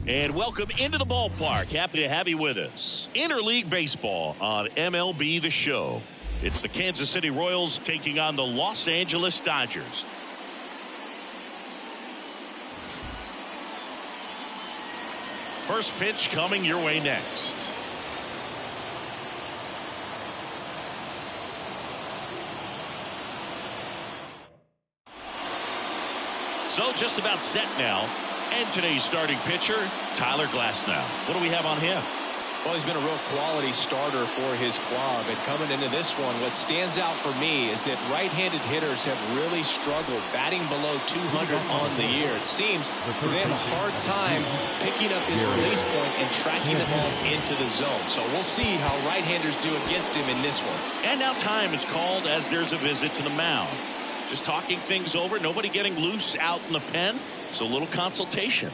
And welcome into the ballpark. Happy to have you with us. Interleague Baseball on MLB The Show. It's the Kansas City Royals taking on the Los Angeles Dodgers. First pitch coming your way next. So just about set now. And today's starting pitcher, Tyler Glasnow. What do we have on him? Well, he's been a real quality starter for his club. And coming into this one, what stands out for me is that right-handed hitters have really struggled batting below 200 on the year. It seems they have a hard time picking up his release point and tracking the ball into the zone. So we'll see how right-handers do against him in this one. And now time is called as there's a visit to the mound. Just talking things over, nobody getting loose out in the pen. So a little consultation.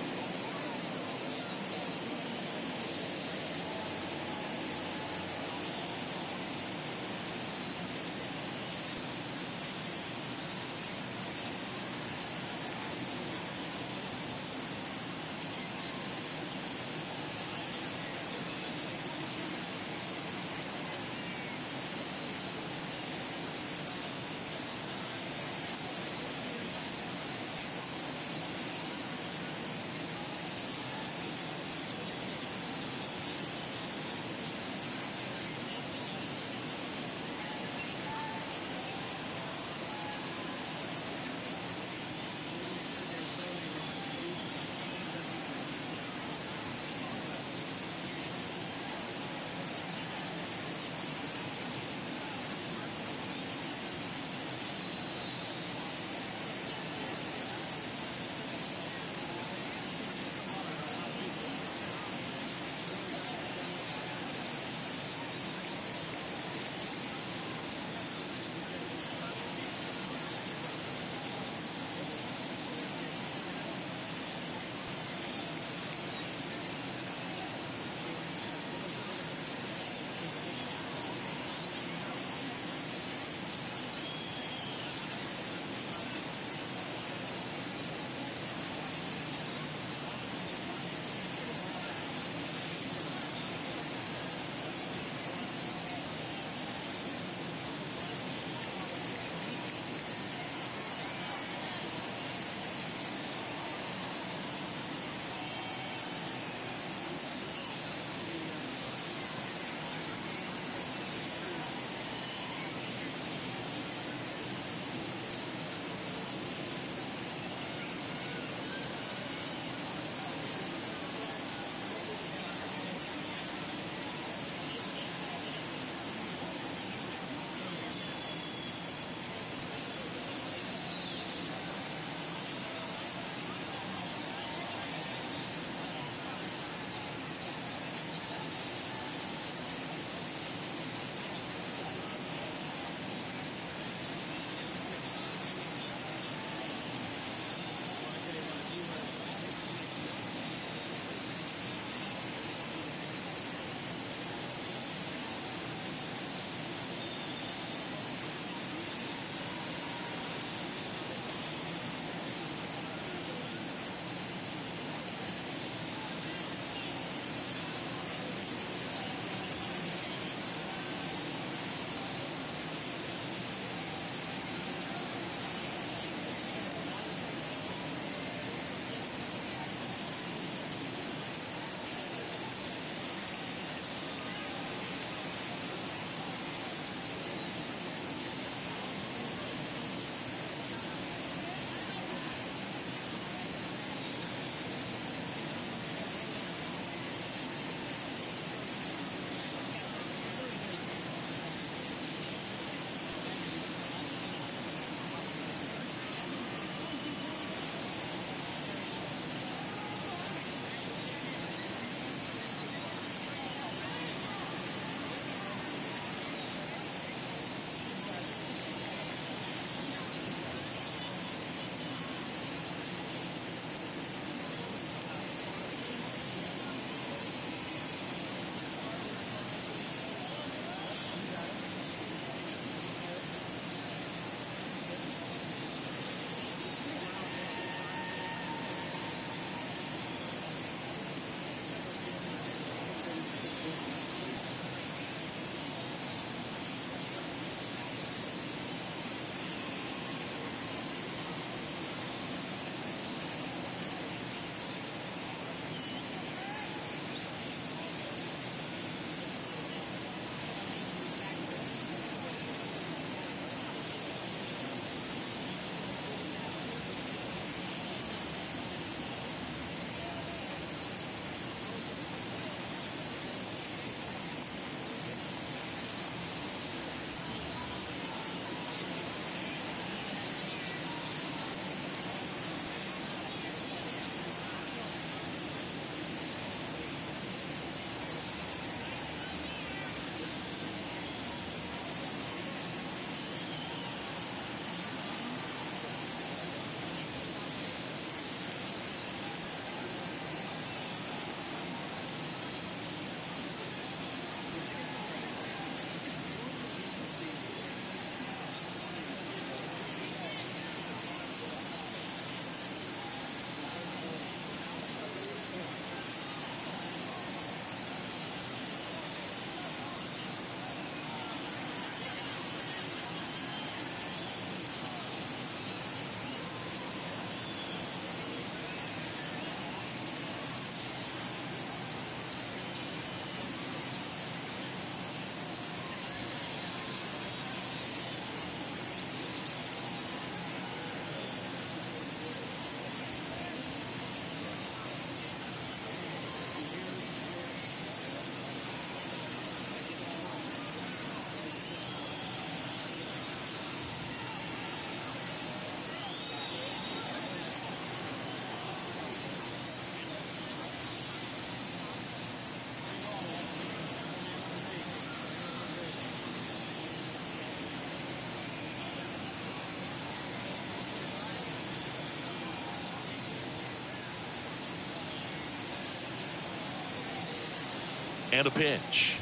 And a pitch.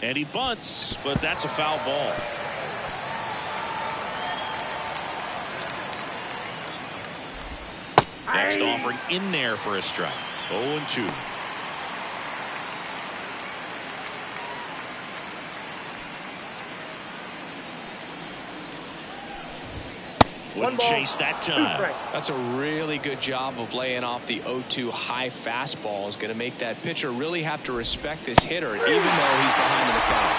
And he bunts, but that's a foul ball. Next offering in there for a strike. 0-2. Wouldn't chase that time. That's a really good job of laying off the 0-2 high fastball. Is going to make that pitcher really have to respect this hitter, even though he's behind in the count.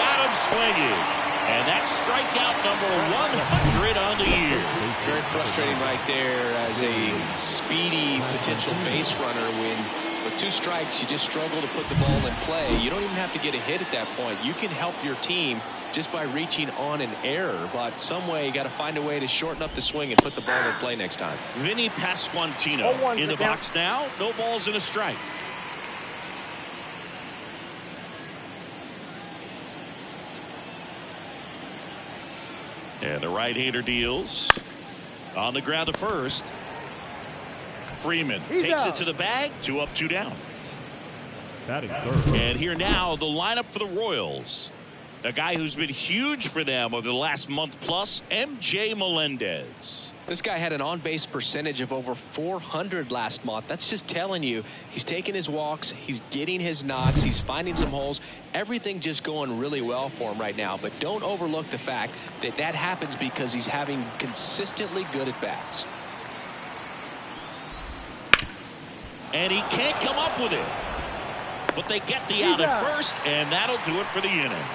Got him swinging. And that's strikeout number 100 on the year. Very frustrating right there as a speedy potential base runner when with 2 strikes you just struggle to put the ball in play. You don't even have to get a hit at that point. You can help your team just by reaching on an error, but some way you got to find a way to shorten up the swing and put the ball in play next time. Vinny Pasquantino in the box now. No balls and a strike. And the right-hander deals on the ground to first. Freeman takes it to the bag. 2 up, 2 down. Batting third. And here now the lineup for the Royals. A guy who's been huge for them over the last month plus, MJ Melendez. This guy had an on-base percentage of over 400 last month. That's just telling you he's taking his walks, he's getting his knocks, he's finding some holes. Everything just going really well for him right now. But don't overlook the fact that that happens because he's having consistently good at-bats. And he can't come up with it. But they get the out at first, and that'll do it for the inning.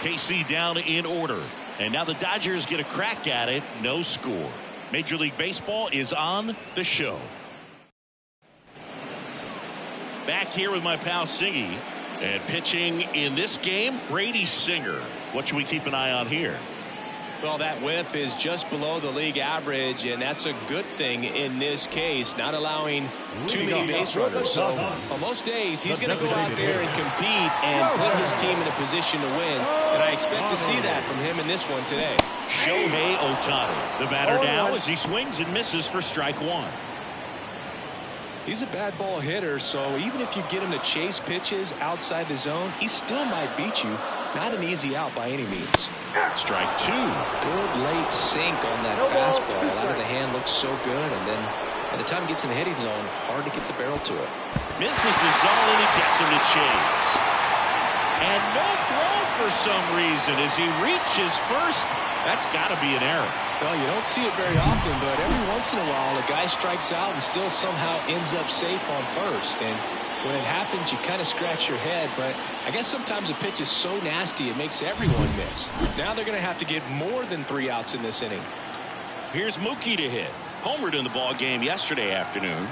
KC down in order. And now the Dodgers get a crack at it. No score. Major League Baseball is on the show. Back here with my pal Singy. And pitching in this game, Brady Singer. What should we keep an eye on here? Well, that whip is just below the league average, and that's a good thing in this case, not allowing too many base runners. So on most days, he's going to go out there and compete and put his team in a position to win, and I expect to see that from him in this one today. Shohei Ohtani, the batter now as he swings and misses for strike 1. He's a bad ball hitter, so even if you get him to chase pitches outside the zone, he still might beat you. Not an easy out by any means. Strike 2. Good late sink on that fastball. Out of the hand looks so good, and then by the time he gets in the hitting zone, hard to get the barrel to it. Misses the zone, and he gets him to chase. And no throw for some reason as he reaches first. That's got to be an error. Well, you don't see it very often, but every once in a while, a guy strikes out and still somehow ends up safe on first. And when it happens, you kind of scratch your head, but I guess sometimes a pitch is so nasty it makes everyone miss. Now they're going to have to get more than 3 outs in this inning. Here's Mookie to hit. Homered in the ball game yesterday afternoon.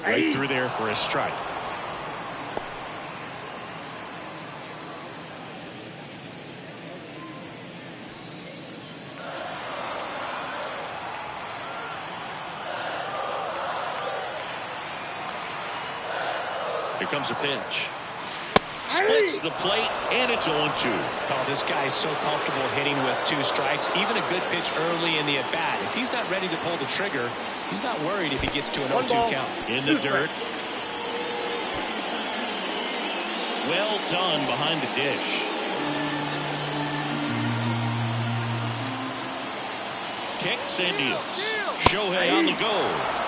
Right through there for a strike. Here comes a pitch. Splits the plate, and it's 0-2. Oh, this guy's so comfortable hitting with 2 strikes. Even a good pitch early in the at-bat. If he's not ready to pull the trigger, he's not worried if he gets to an 0-2 count. In the dirt. Well done behind the dish. Kicks and deals. Shohei on the go.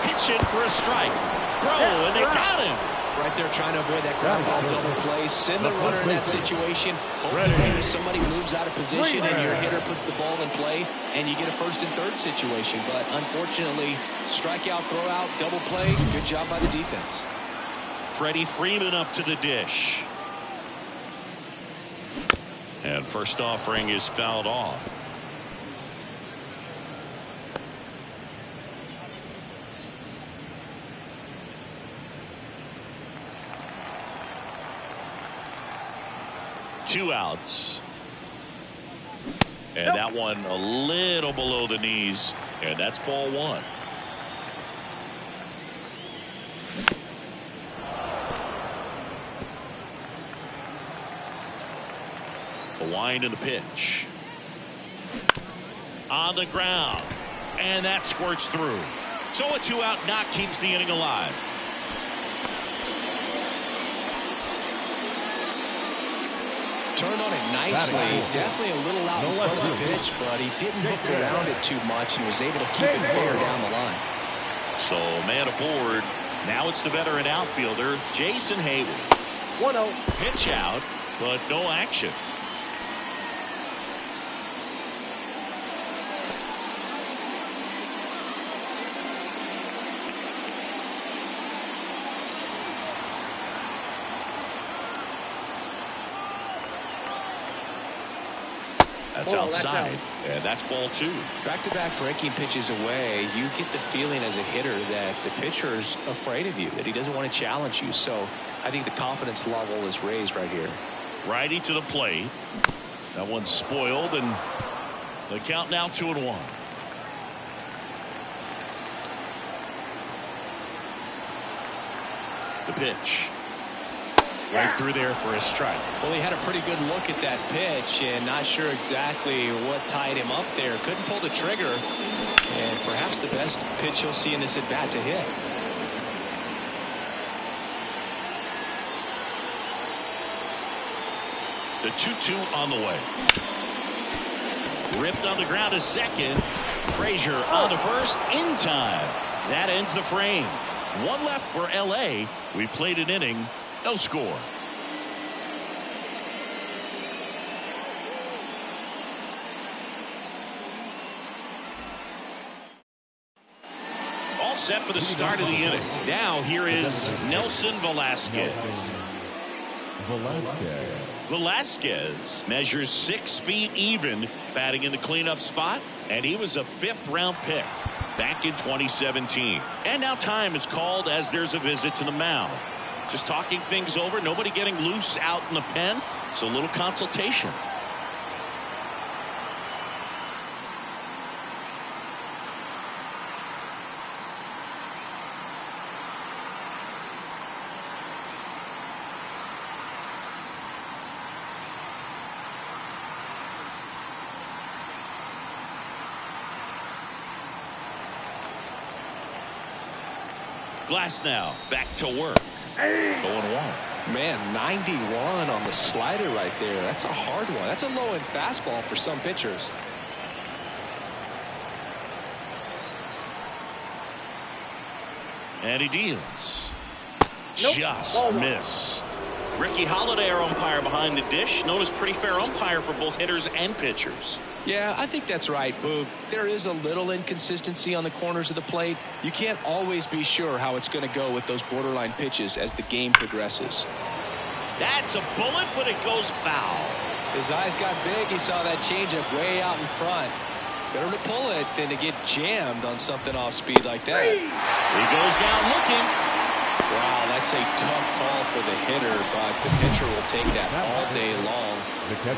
Pitch in for a strike. Throw, and they got him. Right there trying to avoid that ground ball double play. Send the runner in that situation. Hope maybe somebody moves out of position and your hitter puts the ball in play and you get a first and third situation. But unfortunately, strikeout, throw out, double play. Good job by the defense. Freddie Freeman up to the dish. And first offering is fouled off. Two outs. And that one a little below the knees. And that's ball 1. The wind and the pitch. On the ground. And that squirts through. So a 2-out knock keeps the inning alive. Turned on it nicely. Definitely a little out in front of the pitch, but he didn't hook around it too much and was able to keep it fair down the line. So man aboard. Now it's the veteran outfielder, Jason Hayward. 1-0. Pitch out, but no action. That's outside, and that's ball 2. Back-to-back breaking pitches away, you get the feeling as a hitter that the pitcher's afraid of you, that he doesn't want to challenge you. So I think the confidence level is raised right here. Righty to the plate. That one's spoiled, and the count now 2-1. The pitch. Right through there for a strike. Well, he had a pretty good look at that pitch and not sure exactly what tied him up there. Couldn't pull the trigger, and perhaps the best pitch you'll see in this at-bat to hit. The 2-2 on the way. Ripped on the ground to second. Frazier on to first in time. That ends the frame. One left for LA. We played an inning. No score. All set for the start of the inning. Now here is Nelson Velasquez. Velasquez measures 6 feet even, batting in the cleanup spot, and he was a 5th-round pick back in 2017. And now time is called as there's a visit to the mound. Just talking things over, nobody getting loose out in the pen, so a little consultation. Glasnow back to work. 0-1. Man, 91 on the slider right there. That's a hard one. That's a low-end fastball for some pitchers. And he deals. Just missed. Ricky Holiday, our umpire behind the dish, known as pretty fair umpire for both hitters and pitchers. Yeah, I think that's right, Boog. There is a little inconsistency on the corners of the plate. You can't always be sure how it's going to go with those borderline pitches as the game progresses. That's a bullet, but it goes foul. His eyes got big. He saw that changeup way out in front. Better to pull it than to get jammed on something off speed like that. He goes down looking. Wow, that's a tough call for the hitter, but the pitcher will take that all day long.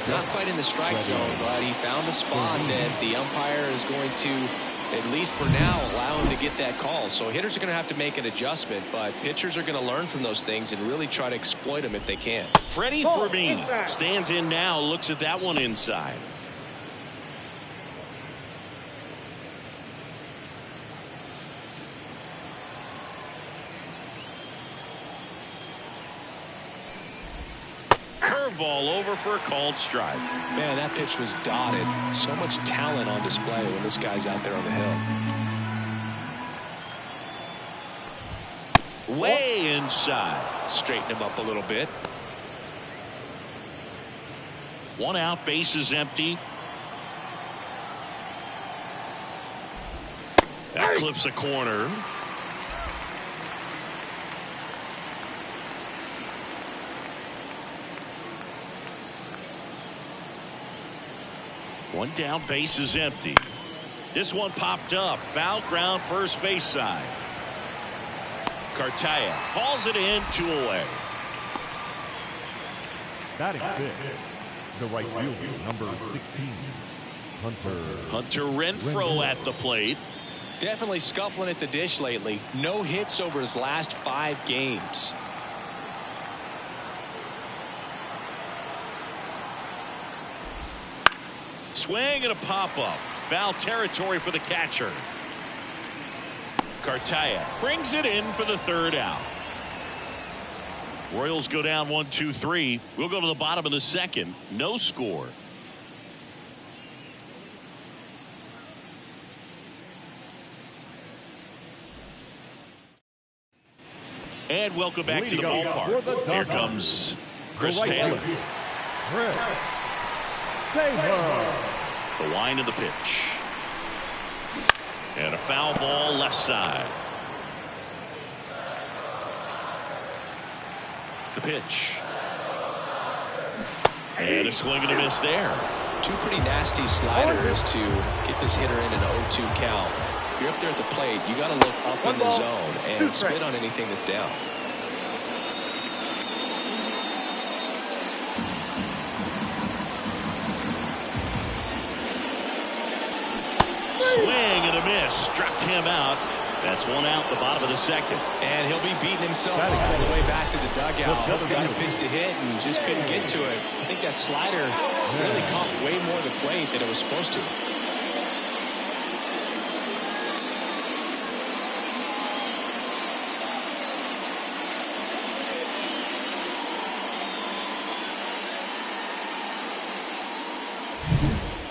Not quite in the strike zone, but he found a spot that the umpire is going to, at least for now, allow him to get that call. So hitters are going to have to make an adjustment, but pitchers are going to learn from those things and really try to exploit them if they can. Freddie Fermin stands in now, looks at that one inside. Curveball over for a called strike. Man, that pitch was dotted. So much talent on display when this guy's out there on the hill. Way inside. Straighten him up a little bit. 1 out, base is empty. That clips a corner. One down, base is empty. This one popped up. Foul ground, first base side. Cartaya hauls it in, 2 away. Batting 5th, the right fielder, number 16, Hunter Renfroe at the plate. Definitely scuffling at the dish lately. No hits over his last 5 games. Swing and a pop-up. Foul territory for the catcher. Cartaya brings it in for the 3rd out. Royals go down 1-2-3. We'll go to the bottom of the second. No score. And welcome back to the ballpark. Here comes Chris Taylor. Chris Taylor. The wind of the pitch. And a foul ball left side. The pitch. And a swing and a miss there. Two pretty nasty sliders to get this hitter in an 0-2 count. If you're up there at the plate, you got to look up in the zone and spit on anything that's down. Swing and a miss. Struck him out. That's one out, the bottom of the second. And he'll be beating himself all the way back to the dugout. Got a pitch to hit and just couldn't get to it. I think that slider really caught way more of the plate than it was supposed to.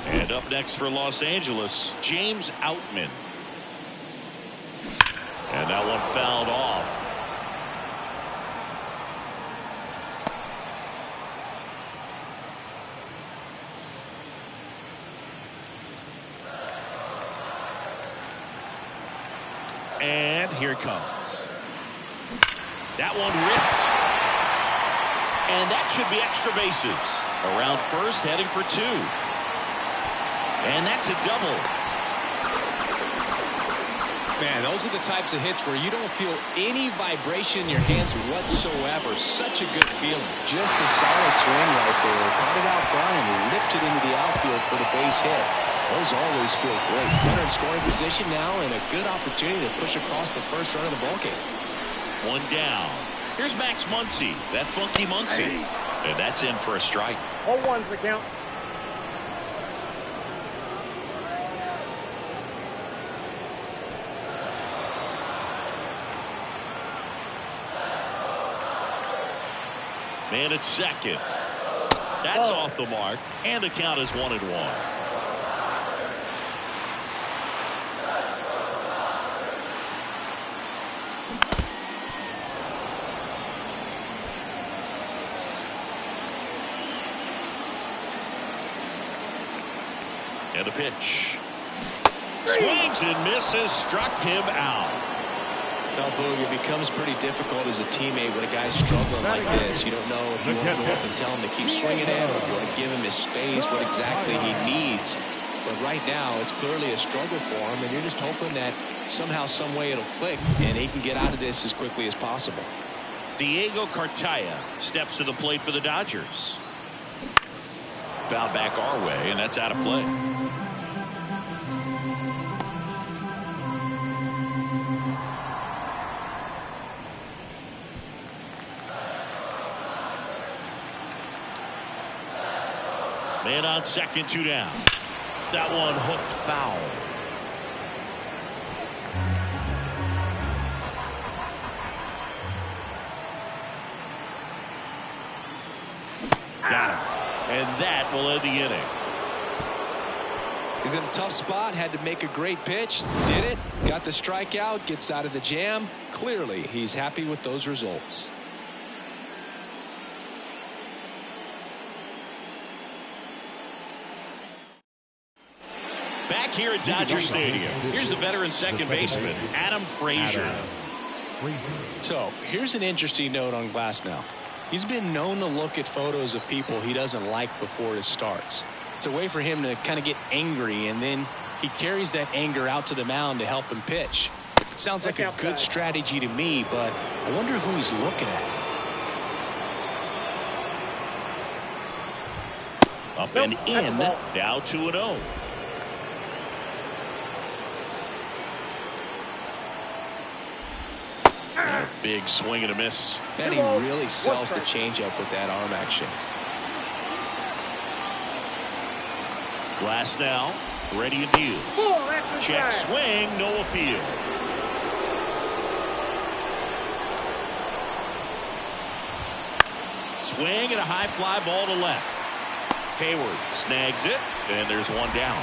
And up next for Los Angeles, James Outman. And that one fouled off. And here it comes. That one ripped. And that should be extra bases. Around first, heading for two. And that's a double. Man, those are the types of hits where you don't feel any vibration in your hands whatsoever. Such a good feeling. Just a solid swing right there. Caught it out front and ripped it into the outfield for the base hit. Those always feel great. Runner in scoring position now and a good opportunity to push across the first run of the ballgame. One down. Here's Max Muncy. That funky Muncy. And that's in for a strike. 0-1's the count. Man at second. That's off the mark. And the count is 1-1. And a pitch. Swings and misses. Struck him out. Now, Boog, it becomes pretty difficult as a teammate when a guy's struggling like this. You don't know if you want to go up and tell him to keep swinging it or if you want to give him his space, what exactly he needs. But right now, it's clearly a struggle for him, and you're just hoping that somehow, some way it'll click, and he can get out of this as quickly as possible. Diego Cartaya steps to the plate for the Dodgers. Foul back our way, and that's out of play. Man on second, two down. That one hooked foul. Got him. And that will end the inning. He's in a tough spot, had to make a great pitch, did it, got the strikeout, gets out of the jam. Clearly, he's happy with those results. Back here at Dodger Stadium, here's the veteran second baseman, Adam Frazier. So, here's an interesting note on Glasnow. He's been known to look at photos of people he doesn't like before it starts. It's a way for him to kind of get angry, and then he carries that anger out to the mound to help him pitch. It sounds like a good strategy to me, but I wonder who he's looking at. Up and in, now 2-0. Big swing and a miss. And he really sells the changeup with that arm action. Glasnow, ready and deal. Check swing, no appeal. Swing and a high fly ball to left. Hayward snags it, and there's one down.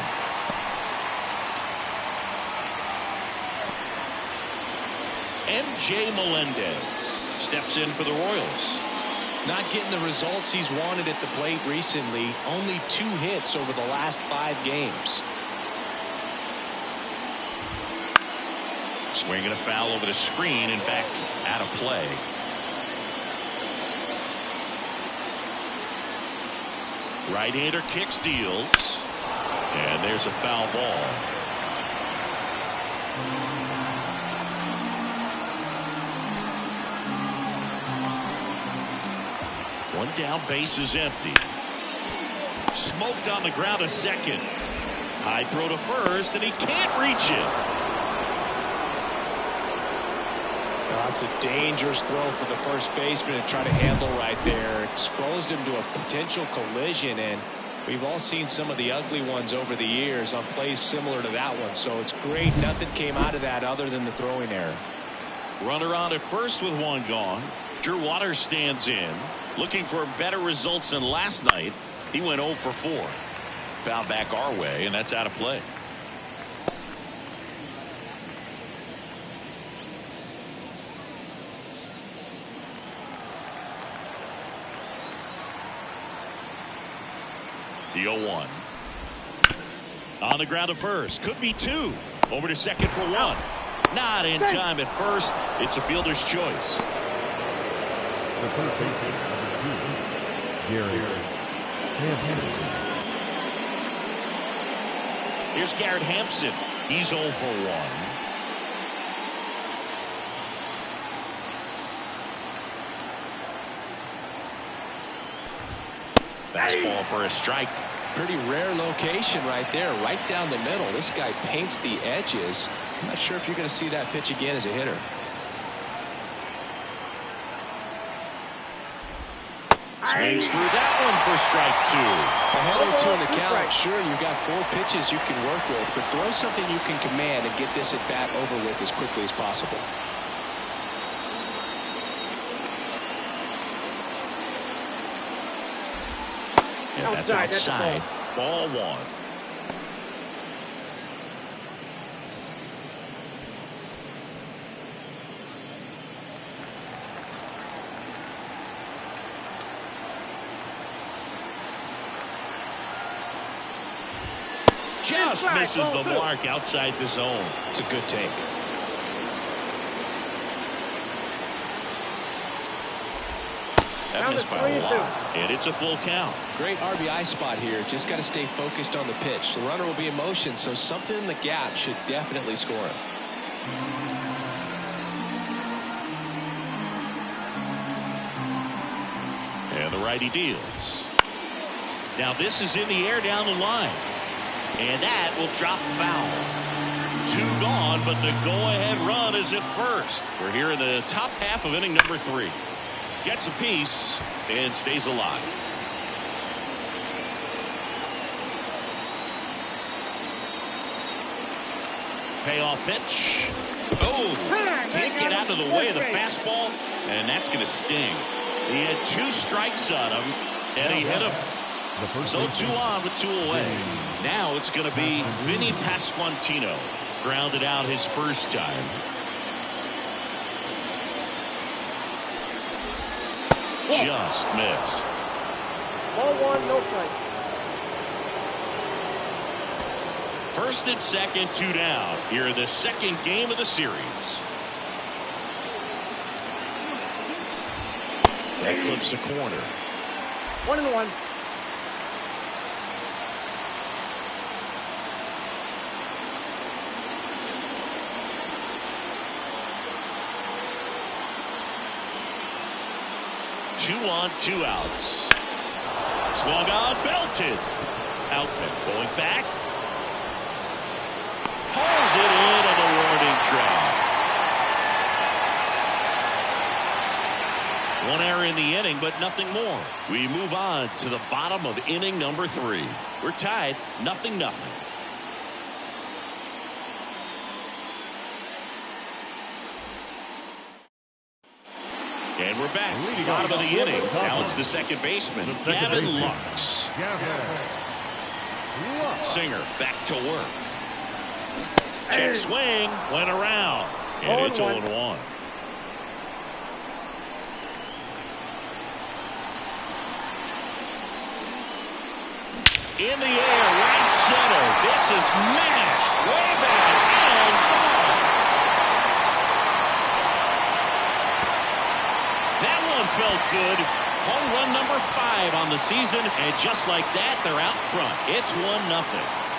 MJ Melendez steps in for the Royals. Not getting the results he's wanted at the plate recently. Only 2 hits over the last 5 games. Swing and a foul over the screen and back out of play. Right-hander kicks, deals, and there's a foul ball. One down, base is empty. Smoked on the ground to second. High throw to first, and he can't reach it. That's a dangerous throw for the first baseman to try to handle right there. Exposed him to a potential collision, and we've all seen some of the ugly ones over the years on plays similar to that one. So it's great nothing came out of that other than the throwing error. Runner on at first with one gone. Drew Waters stands in, looking for better results than last night. He went 0 for 4. Foul back our way, and that's out of play. The 0-1. On the ground to first. Could be 2. Over to second for 1. Not in time at first. It's a fielder's choice. The third baseman, number 2, Garrett Hampson. Here's Garrett Hampson. He's 0 for 1. Fastball for a strike. Pretty rare location right there, right down the middle. This guy paints the edges. I'm not sure if you're going to see that pitch again as a hitter. Swings through that one for strike 2. Ahead of 2 in the count. Sure, you've got 4 pitches you can work with, but throw something you can command and get this at bat over with as quickly as possible. Yeah, that's outside. Ball 1. Just misses the mark outside the zone. It's a good take. That missed by a lot. And it's a full count. Great RBI spot here. Just got to stay focused on the pitch. The runner will be in motion, so something in the gap should definitely score him. And the righty deals. Now this is in the air down the line. And that will drop foul. 2 gone, but the go-ahead run is at first. We're here in the top half of inning number 3. Gets a piece and stays alive. Payoff pitch. Oh, can't get out of the way of the fastball, and that's going to sting. He had 2 strikes on him, and he hit him. So 2 on with 2 away. Now it's going to be Vinny Pasquantino. Grounded out his first time. Just missed. Ball 1, no strike. First and second, 2 down. Here in the second game of the series. That clips the corner. 1-1. Two on, 2 outs. Swung on, belted. Outman going back. Hauls it in on the warning track. 1 error in the inning, but nothing more. We move on to the bottom of inning number 3. We're tied, 0-0. And we're back. Bottom of the inning. Now it's the second baseman, Gavin Lux. Singer back to work. Check swing. Went around. And it's 0-1. In the air, right center. This is mashed way back and gone. That one felt good. Home run number 5 on the season, and just like that, they're out front. It's 1-0.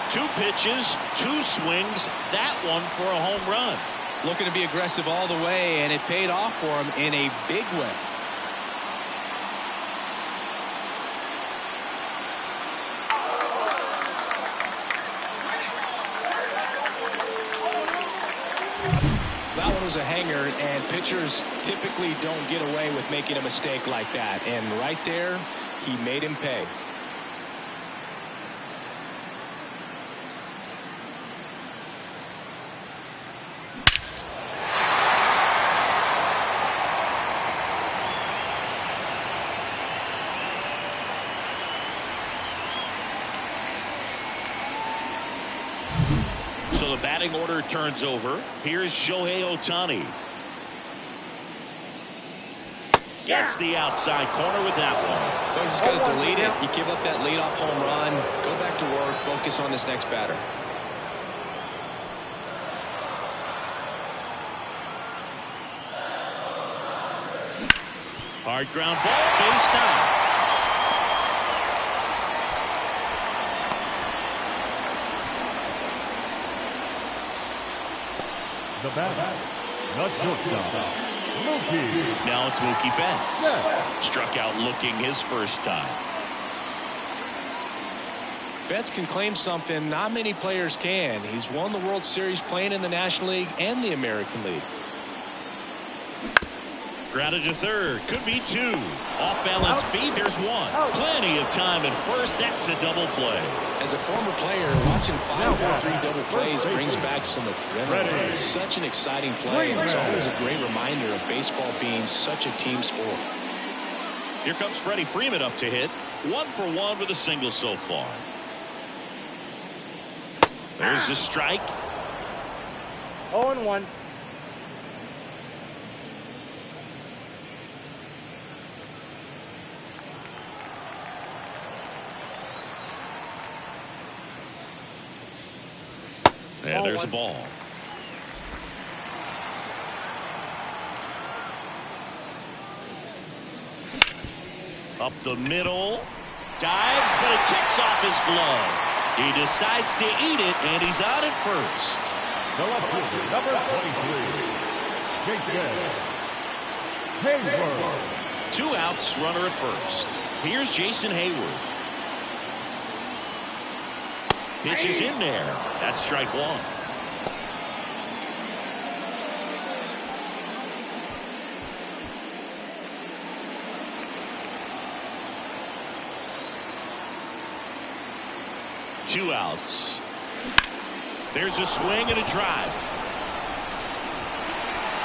2 pitches, 2 swings. That one for a home run. Looking to be aggressive all the way, and it paid off for him in a big way. That one was a hanger, and pitchers typically don't get away with making a mistake like that. And right there, he made him pay. So the batting order turns over. Here's Shohei Ohtani. Gets the outside corner with that one. They're just going to delete it. You give up that leadoff home run. Go back to work. Focus on this next batter. Hard ground ball. Base down. The batter, the shortstop, Mookie. Now it's Mookie Betts. Struck out looking his first time. Betts can claim something not many players can. He's won the World Series playing in the National League and the American League. Grounded to third. Could be 2. Off balance feet. There's 1. Plenty of time at first. That's a double play. As a former player, watching 5-4-3 double plays brings back some adrenaline. It's such an exciting play, and it's always a great reminder of baseball being such a team sport. Here comes Freddie Freeman up to hit. 1 for 1 with a single so far. There's the strike. 0-1. Yeah, there's a ball. Up the middle. Dives, but it kicks off his glove. He decides to eat it, and he's out at first. The left fielder, number 23, Jason Hayward. 2 outs, runner at first. Here's Jason Hayward. Pitch is in there. That's strike 1. Two outs. There's a swing and a drive.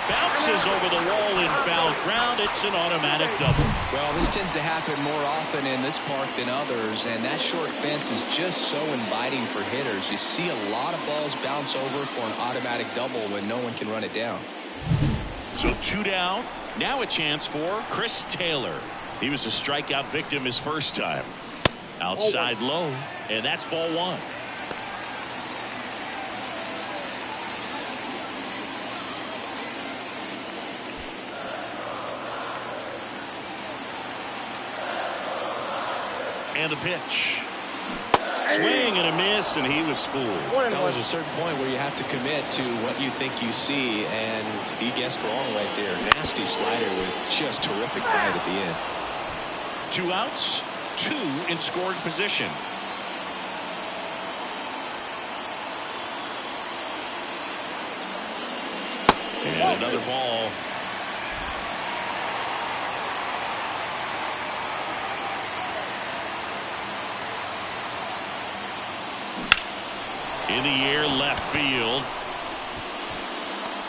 Bounces over the wall in foul ground. It's an automatic double. Well, this tends to happen more often in this park than others, and that short fence is just so inviting for hitters. You see a lot of balls bounce over for an automatic double when no one can run it down. So 2 down. Now a chance for Chris Taylor. He was a strikeout victim his first time. Outside low, and that's ball 1. And the pitch. Swing and a miss, and he was fooled. That was a certain point where you have to commit to what you think you see, and he guessed wrong right there. Nasty slider with just terrific bite at the end. 2 outs, 2 in scoring position. And another ball. In the air, left field.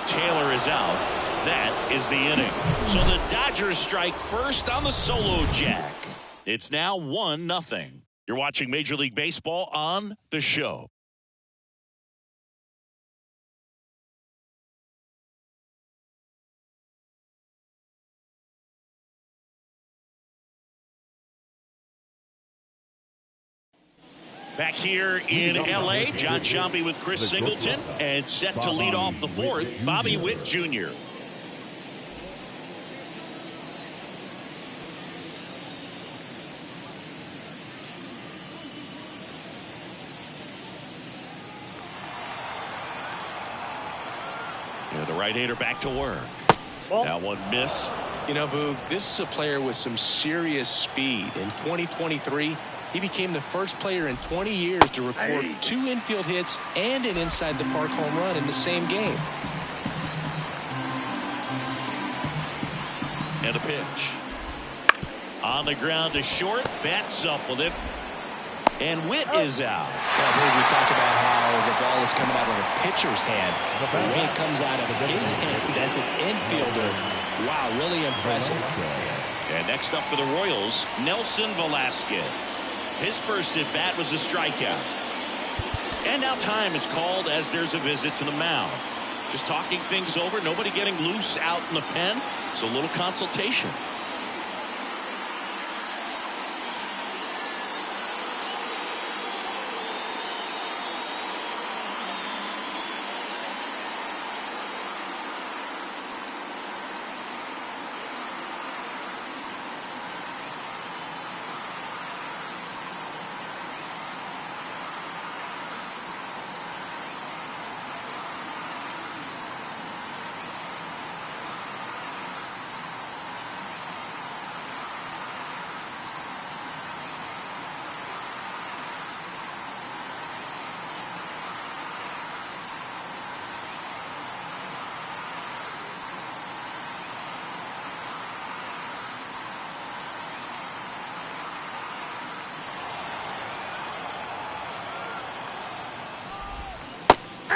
Taylor is out. that is the inning. So the Dodgers strike first on the solo jack. It's now 1-0. You're watching Major League Baseball on The Show. Back here in L.A., John Sciambi with Chris Singleton, and set to lead off the fourth, Bobby Witt Jr. And the right-hander back to work. That one missed. You know, Boog, this is a player with some serious speed. In 2023, he became the first player in 20 years to record 2 infield hits and an inside-the-park home run in the same game. And a pitch. On the ground to short. Bats up with it. And Witt is out. Yeah, I believe we talked about how the ball is coming out of the pitcher's hand. The way it comes out of his hand as an infielder. Wow, really impressive. And next up for the Royals, Nelson Velasquez. His first at bat was a strikeout. And now time is called as there's a visit to the mound. Just talking things over, nobody getting loose out in the pen. So a little consultation.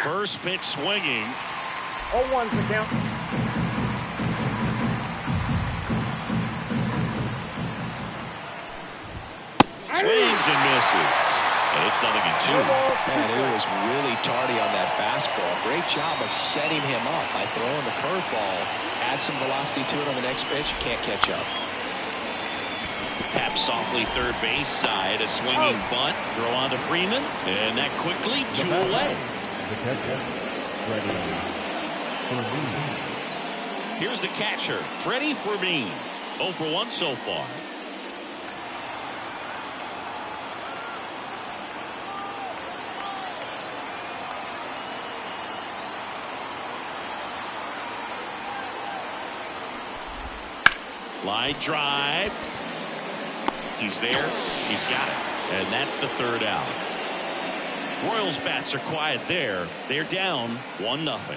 First pitch swinging. 0-1 to count. Swings and misses. And it's 0-2. Man, it was really tardy on that fastball. Great job of setting him up by throwing the curveball. Add some velocity to it on the next pitch. Can't catch up. Tap softly third base side. A swinging bunt. Throw on to Freeman. And that quickly 2 away. Here's the catcher, Freddie Fermin. 0 for 1 so far. Line drive. He's there. He's got it. And that's the third out. Royals bats are quiet there. They're down 1-0.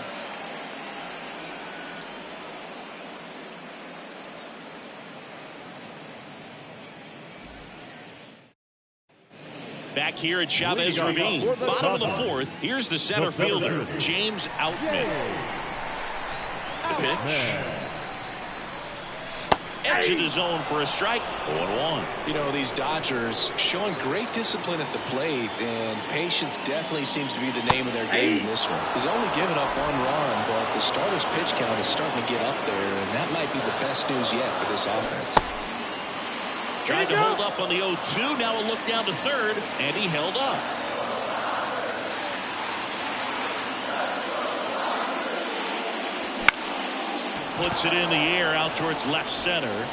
Back here at Chavez Ravine, bottom of the fourth. Here's the center fielder, James Outman. The pitch. Edge of the zone for a strike. 0-1. You know, these Dodgers showing great discipline at the plate, and patience definitely seems to be the name of their game in this one. He's only given up 1 run, but the starter's pitch count is starting to get up there, and that might be the best news yet for this offense. Trying to hold up on the 0-2. Now a look down to third, and he held up. Puts it in the air out towards left center.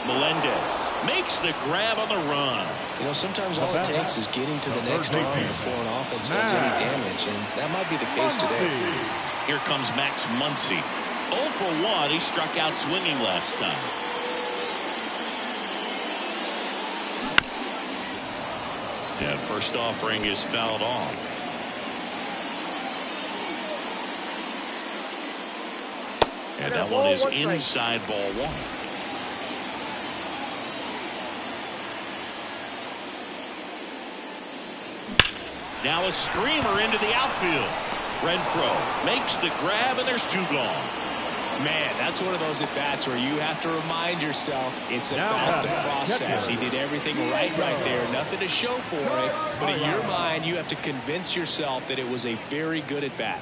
Melendez makes the grab on the run. You know, sometimes all it takes is getting to the next arm before an offense does any damage, and that might be the case today. Here comes Max Muncy. 0 for 1. He struck out swinging last time. And first offering is fouled off. And that one is inside ball 1. Now a screamer into the outfield. Renfroe makes the grab, and there's 2 gone. Man, that's one of those at-bats where you have to remind yourself it's about the process. He did everything right there. Nothing to show for it. But in your mind, you have to convince yourself that it was a very good at-bat.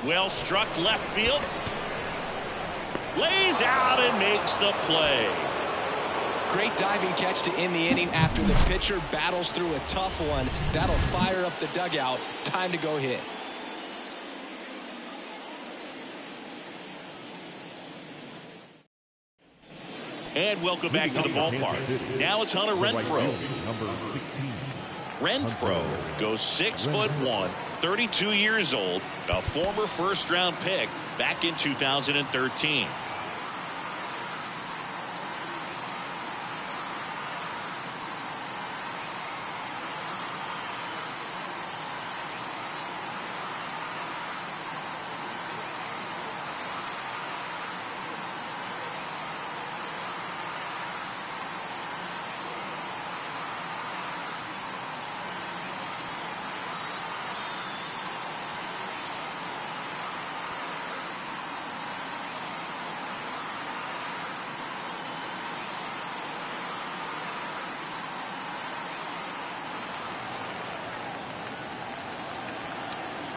Well struck left field. Lays out and makes the play. Great diving catch to end the inning after the pitcher battles through a tough one. That'll fire up the dugout. Time to go hit. And welcome back to the ballpark. Now it's Hunter Renfroe. Number 16. Renfroe goes 6'1", 32 years old, a former first-round pick back in 2013.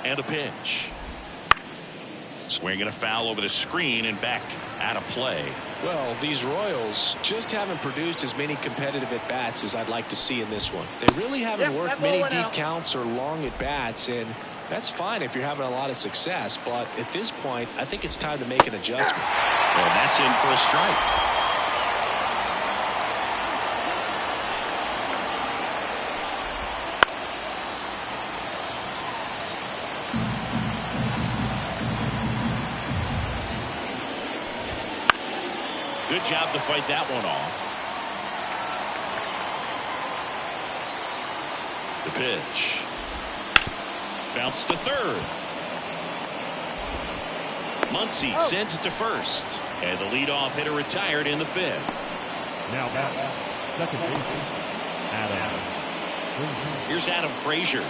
And a pitch. Swinging a foul over the screen and back out of play. Well, these Royals just haven't produced as many competitive at-bats as I'd like to see in this one. They really haven't worked many deep counts or long at-bats, and that's fine if you're having a lot of success. But at this point, I think it's time to make an adjustment. Well, that's in for a strike. Good job to fight that one off. The pitch. Bounce to third. Muncy sends it to first. And the leadoff hitter retired in the 5th. Now back, second baseman, Adam. Here's Adam Frazier.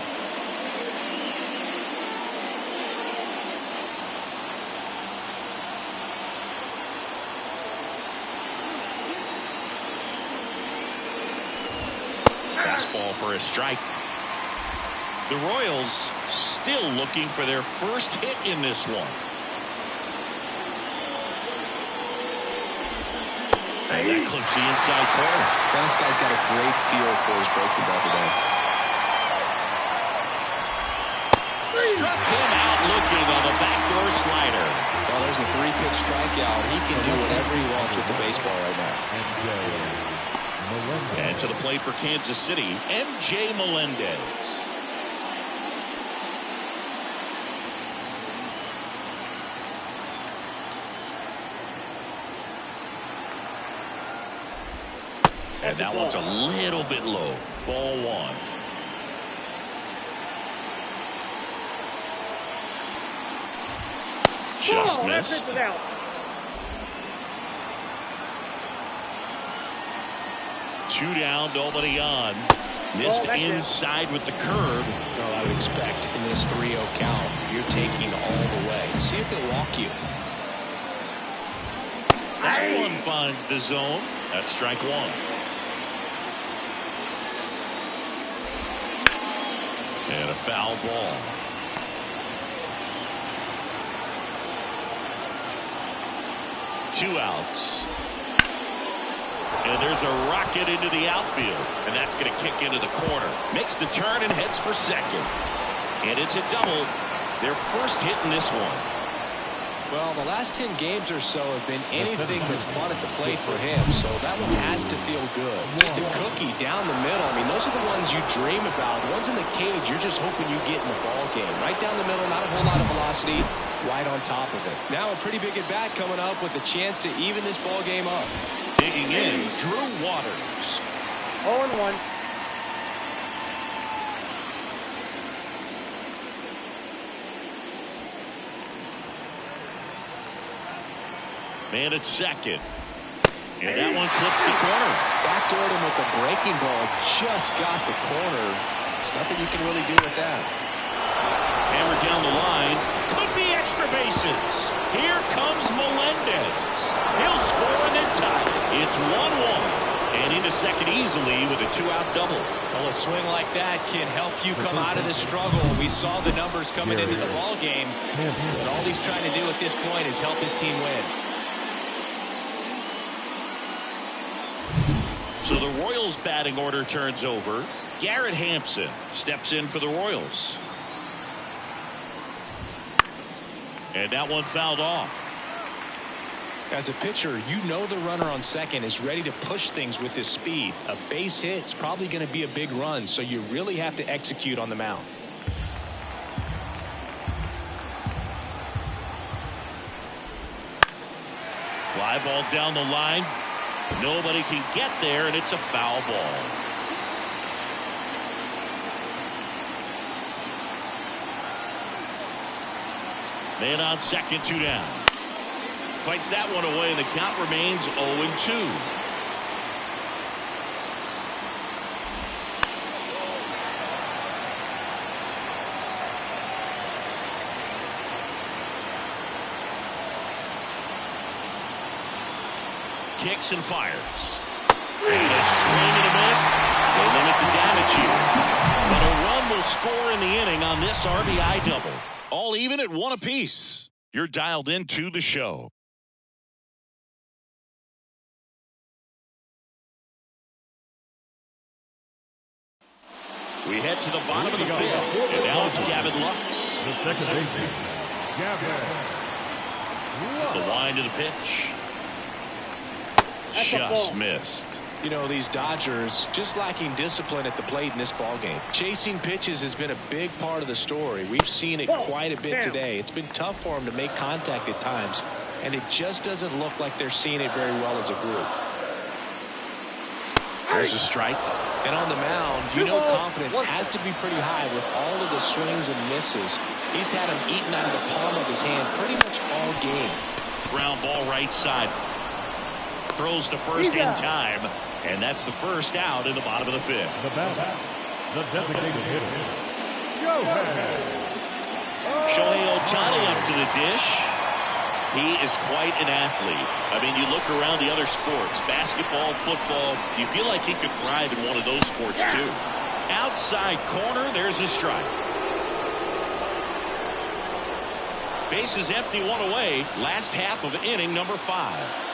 Fastball for a strike. The Royals still looking for their first hit in this one. And that clips the inside corner. This guy's got a great feel for his breaking ball today. Struck him out looking on the backdoor slider. Well, there's a 3-pitch strikeout. He can do whatever he wants with the baseball right now. And to the plate for Kansas City, MJ Melendez. And that one's a little bit low. Ball 1. Just missed. Two down, nobody on. Missed inside with the curve. Well, I would expect in this 3-0 count, you're taking all the way. See if they'll walk you. That one finds the zone. That's strike 1. And a foul ball. Two outs. And there's a rocket into the outfield. And that's going to kick into the corner. Makes the turn and heads for second. And it's a double. Their first hit in this one. Well, the last 10 games or so have been anything but fun at the plate for him. So that one has to feel good. Just a cookie down the middle. I mean, those are the ones you dream about. The ones in the cage, you're just hoping you get in the ball game. Right down the middle, not a whole lot of velocity. Right on top of it. Now a pretty big at-bat coming up with a chance to even this ball game up. Digging in, Drew Waters. 0-1. Man at second. And that one clips the corner. Backdoored him with the breaking ball. Just got the corner. There's nothing you can really do with that. Hammered down the line. Could be extra bases. Here comes Melendez. He'll score and then tie it. It's 1-1. And into second easily with a two-out double. Well, a swing like that can help you come out of the struggle. We saw the numbers coming into the ball game. But all he's trying to do at this point is help his team win. So the Royals batting order turns over. Garrett Hampson steps in for the Royals. And that one fouled off. As a pitcher, you know the runner on second is ready to push things with his speed. A base hit's probably going to be a big run, so you really have to execute on the mound. Fly ball down the line. Nobody can get there, and it's a foul ball. Man on second, two down. Fights that one away, and the count remains 0-2. Kicks and fires. And a swing and a miss. They limit the damage here. But a run will score in the inning on this RBI double. All even at one apiece. You're dialed into the show. We head to the bottom of the fifth, and now it's Gavin Lux. The second baseman, Gavin. The wind to the pitch. Just missed. You know, these Dodgers just lacking discipline at the plate in this ballgame. Chasing pitches has been a big part of the story. We've seen it quite a bit today. It's been tough for them to make contact at times, and it just doesn't look like they're seeing it very well as a group. There's a strike. And on the mound, you know confidence has to be pretty high with all of the swings and misses. He's had them eaten out of the palm of his hand pretty much all game. Ground ball right side. Throws to first in time. And that's the first out in the bottom of the fifth. The batter, the designated hitter, Shohei Ohtani up to the dish. He is quite an athlete. I mean, you look around the other sports, basketball, football, you feel like he could thrive in one of those sports too. Outside corner, there's a strike. Base is empty, one away. Last half of inning number 5.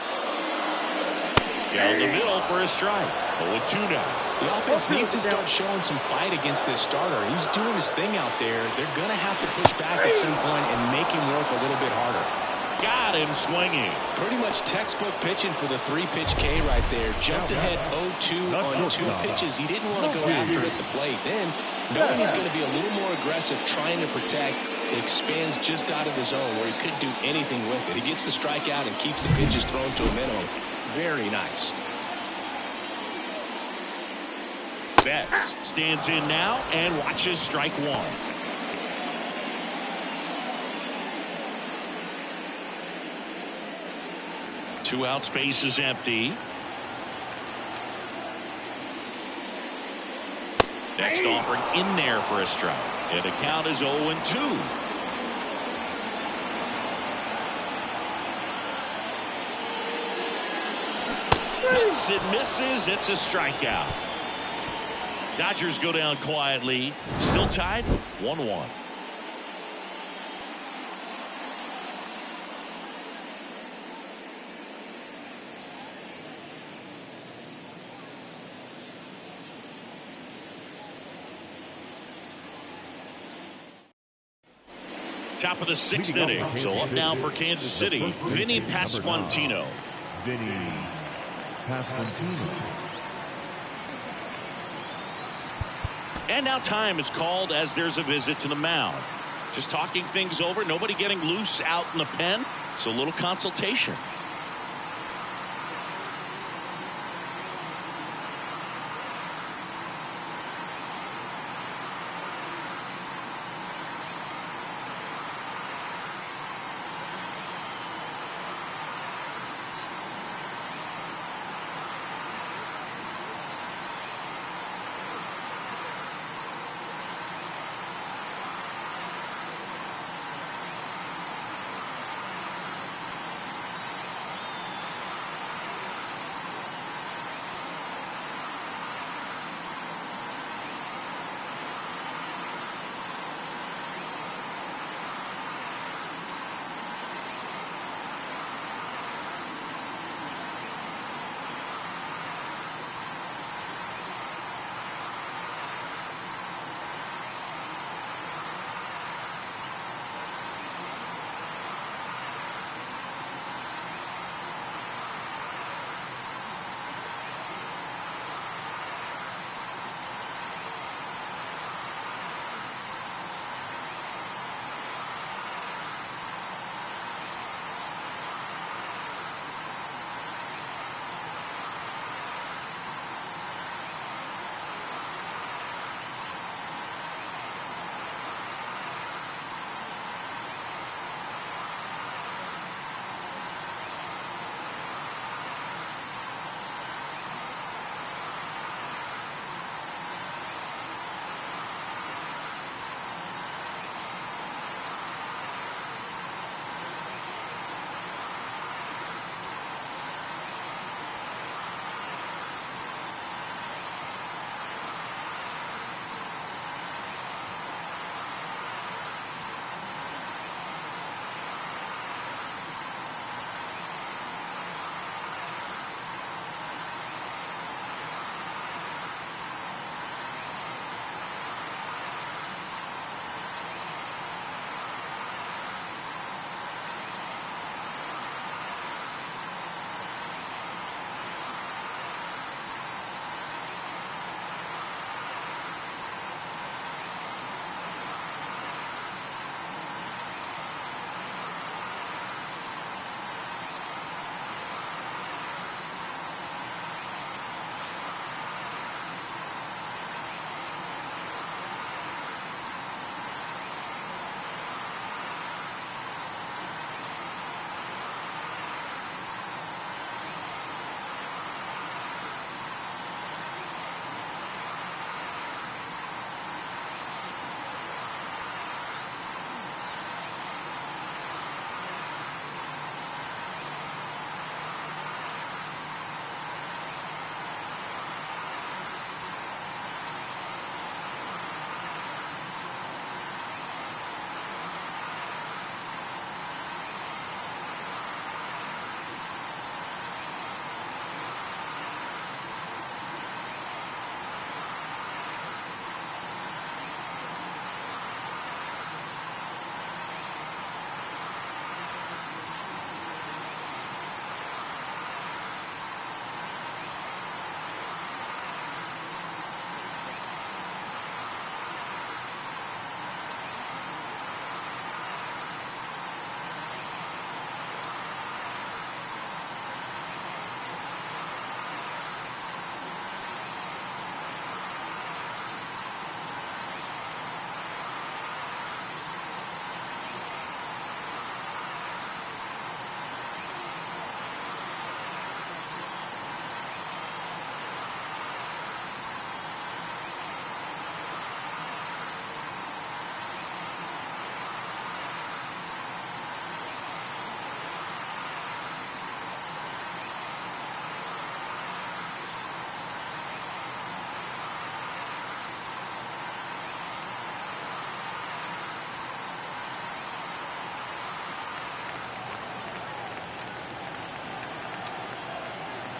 Down the middle for a strike. 0-2 now. The offense needs to start showing some fight against this starter. He's doing his thing out there. They're going to have to push back at some point and make him work a little bit harder. Got him swinging. Pretty much textbook pitching for the 3-pitch K right there. Jumped ahead 0-2 on 2 pitches. He didn't want to go after it at the plate. Then, knowing he's going to be a little more aggressive, trying to protect, expands just out of his zone where he couldn't do anything with it. He gets the strikeout and keeps the pitches thrown to a minimum. Very nice. Betts stands in now and watches strike one. Two out, space is empty. Next offering in there for a strike. And the count is 0-2. Hits and misses. It's a strikeout. Dodgers go down quietly. Still tied 1-1. Top of the 6th inning. So up now for Kansas City, Vinny Pasquantino. Vinny Pasquantino. And now time is called as there's a visit to the mound. Just talking things over. Nobody getting loose out in the pen. So a little consultation.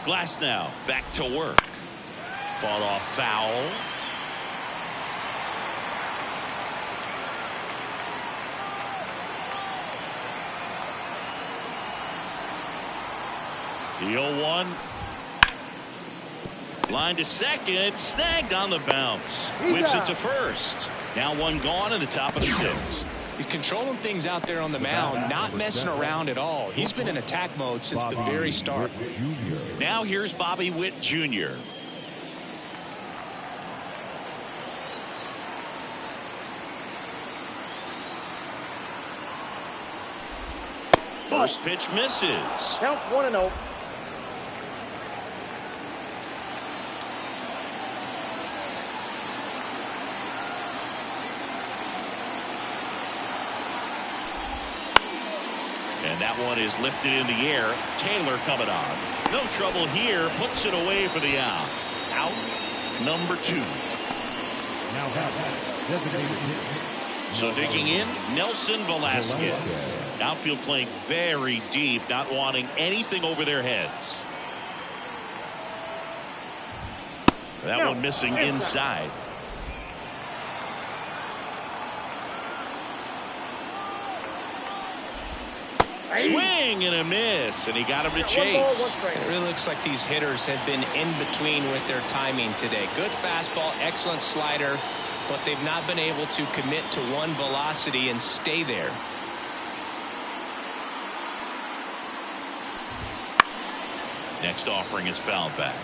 Glasnow back to work. Fought off foul. The 0-1. Line to second. Snagged on the bounce. Whips it to first. Now one gone in the top of the sixth. He's controlling things out there on the mound, not messing around at all. He's been in attack mode since the very start. Now here's Bobby Witt Jr. First pitch misses. Count 1-0. And that one is lifted in the air. Taylor coming on. No trouble here. Puts it away for the out. Out number 2. Now designated hitter. So digging in, Nelson Velasquez. Outfield playing very deep, not wanting anything over their heads. That one missing inside. Swing and a miss, and he got him to chase. It really looks like these hitters have been in between with their timing today. Good fastball, excellent slider, but they've not been able to commit to one velocity and stay there. Next offering is fouled back.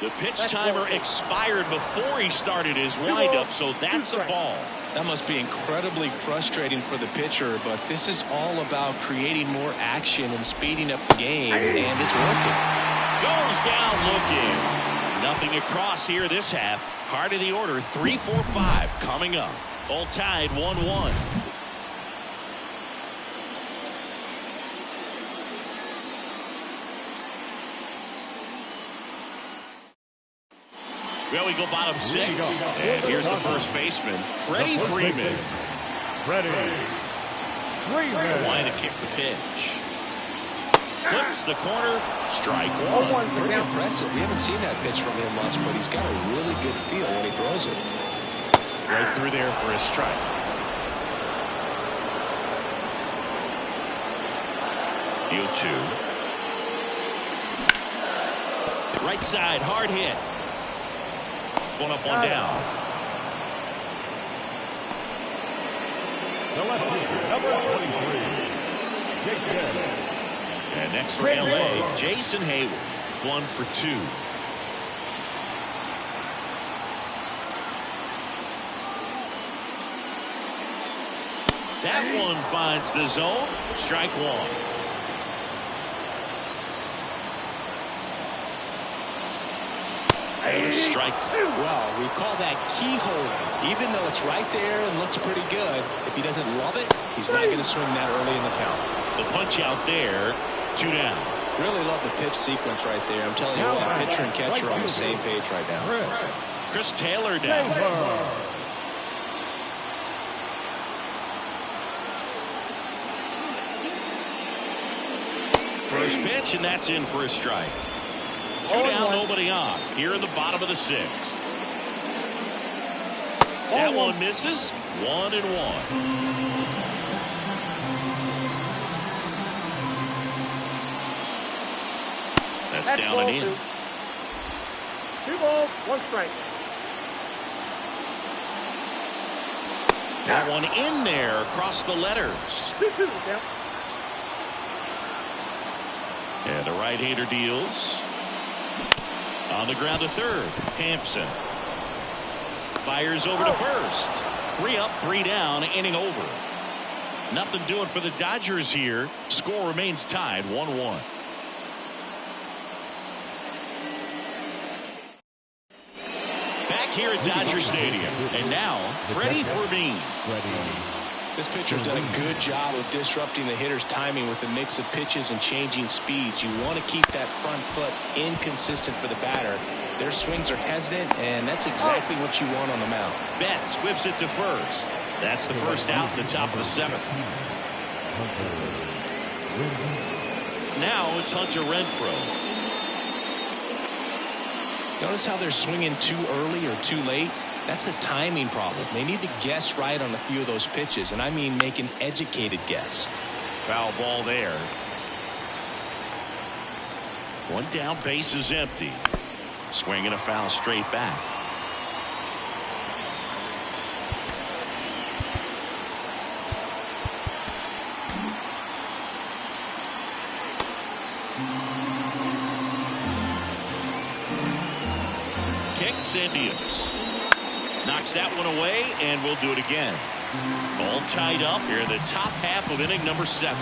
The pitch timer expired before he started his windup, so that's a ball. That must be incredibly frustrating for the pitcher, but this is all about creating more action and speeding up the game, and it's working. Goes down looking. Nothing across here this half. Heart of the order, 3, 4, 5 coming up. All tied 1-1. Well, we go bottom 6. And here's the first baseman, Freddie Freeman. Freddie Freeman. Wanting to kick the pitch. Flips the corner. Strike one. Pretty impressive. We haven't seen that pitch from him much, but he's got a really good feel when he throws it. Right through there for a strike. The 0-2. Right side, hard hit. One up, one down. The lefty, number 23, Jake Taylor. And next for LA, Jason Hayward. 1 for 2. That one finds the zone. Strike one. And a strike. Well, we call that keyhole. Even though it's right there and looks pretty good, if he doesn't love it, he's not going to swing that early in the count. The punch out there, 2 down. Really love the pitch sequence right there. I'm telling you what, pitcher and catcher are on the same page right now. Chris Taylor down. First pitch, and that's in for a strike. 2 down, nobody on. Here in the bottom of the 6th. That one misses. 1-1. That's down and in. 2 balls, 1 strike. That one in there across the letters. 2-2 count. And the right-hander deals. On the ground to third. Hampson fires over to first. 3 up, 3 down, inning over. Nothing doing for the Dodgers here. Score remains tied 1-1. Back here at Dodger Stadium. And now, Freddie Freeman. This pitcher's done a good job of disrupting the hitter's timing with a mix of pitches and changing speeds. You want to keep that front foot inconsistent for the batter. Their swings are hesitant, and that's exactly what you want on the mound. Betts whips it to first. That's the first out in the top of the 7th. Now it's Hunter Renfroe. Notice how they're swinging too early or too late? That's a timing problem. They need to guess right on a few of those pitches, and I mean make an educated guess. Foul ball there. One down, base is empty. Swinging a foul straight back. Kicks and deals. Knocks that one away, and we'll do it again. All tied up here in the top half of inning number 7.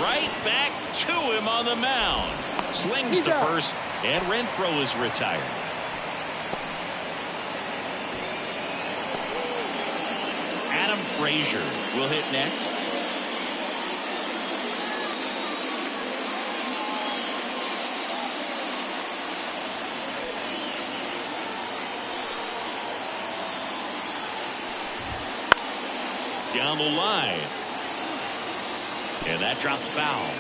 Right back to him on the mound. Slings to first, and Renfroe is retired. Adam Frazier will hit next. Down the line. And that drops foul.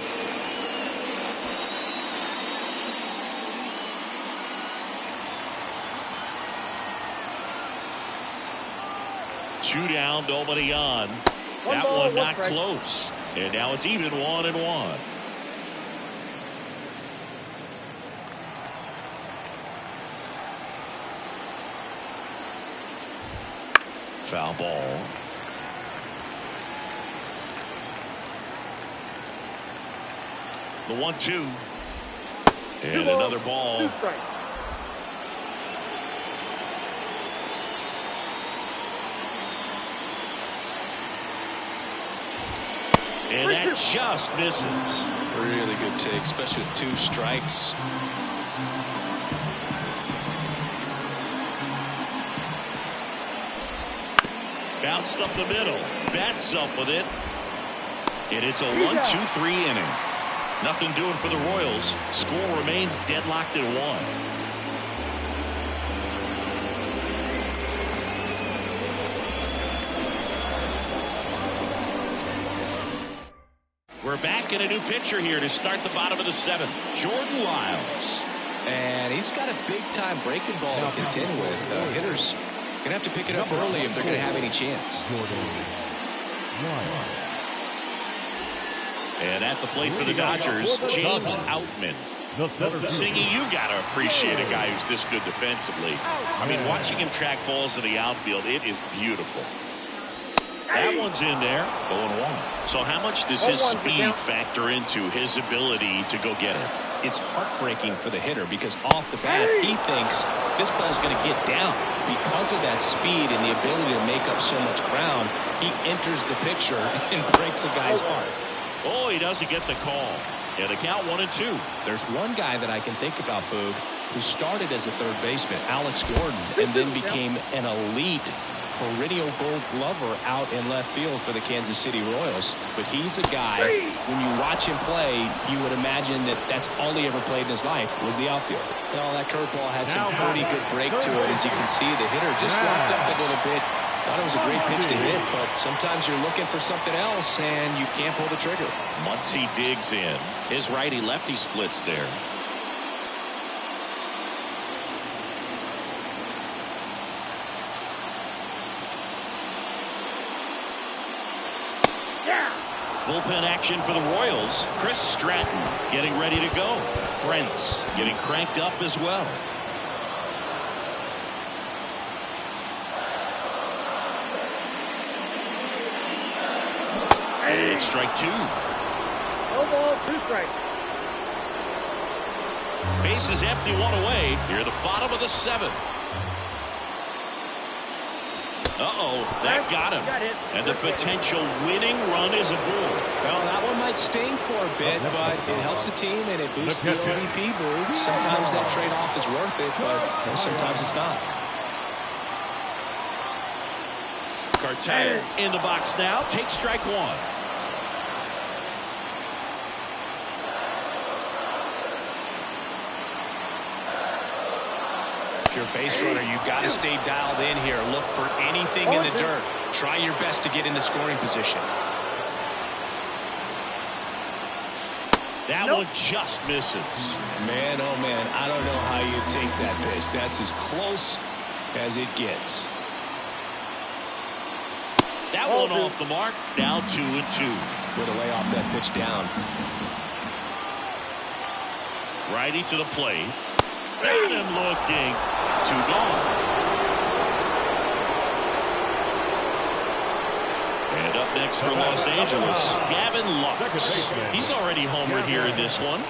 Two down, nobody on. That one not close. And now it's even 1-1. Foul ball. The 1-2. And another ball. 2 strikes. And that just misses. Really good take, especially with 2 strikes. Bounced up the middle. Bats up with it. And it's a 1-2-3 inning. Nothing doing for the Royals. Score remains deadlocked at 1. We're back in a new pitcher here to start the bottom of the 7th. Jordan Lyles. And he's got a big-time breaking ball to contend with. Hitters going to have to pick it up early if they're going to have any chance. And at the plate for the Dodgers, James Outman. Singy, you got to appreciate a guy who's this good defensively. I mean, watching him track balls in the outfield, it is beautiful. That one's in there, 0-1. So how much does his speed factor into his ability to go get it? It's heartbreaking for the hitter because off the bat, he thinks this ball's going to get down. Because of that speed and the ability to make up so much ground, he enters the picture and breaks a guy's heart. Oh, he doesn't get the call. And the count 1-2. There's one guy that I can think about, Boog, who started as a third baseman, Alex Gordon, and then became an elite perennial Gold Glover out in left field for the Kansas City Royals. But he's a guy, when you watch him play, you would imagine that that's all he ever played in his life was the outfield. Well, that curveball had some pretty good break to it. As you can see, the hitter just locked up a little bit. Thought it was a great pitch to hit, but sometimes you're looking for something else and you can't pull the trigger. Muncy digs in. His righty-lefty splits there. Bullpen action for the Royals. Chris Stratton getting ready to go. Brent's getting cranked up as well. And strike 2. No ball, 2 strikes. Base is empty, 1 away. Here at the bottom of the 7th. Uh-oh, that got him. And the potential winning run is aboard. Well, that one might sting for a bit, but it helps the team and it boosts the OBP boost. Sometimes that trade-off is worth it, but sometimes it's not. Cartaya in the box now. Takes strike one. If you're a base runner, you've got to stay dialed in here. Look for anything in the dirt. Try your best to get into scoring position. That one just misses. Man, oh man, I don't know how you take that pitch. That's as close as it gets. That one off the mark. Now 2-2. Way to lay off that pitch down. Righty to the plate. Got him looking. 2 gone. And up next for Los Angeles, Gavin Lux. He's already homered here in this one.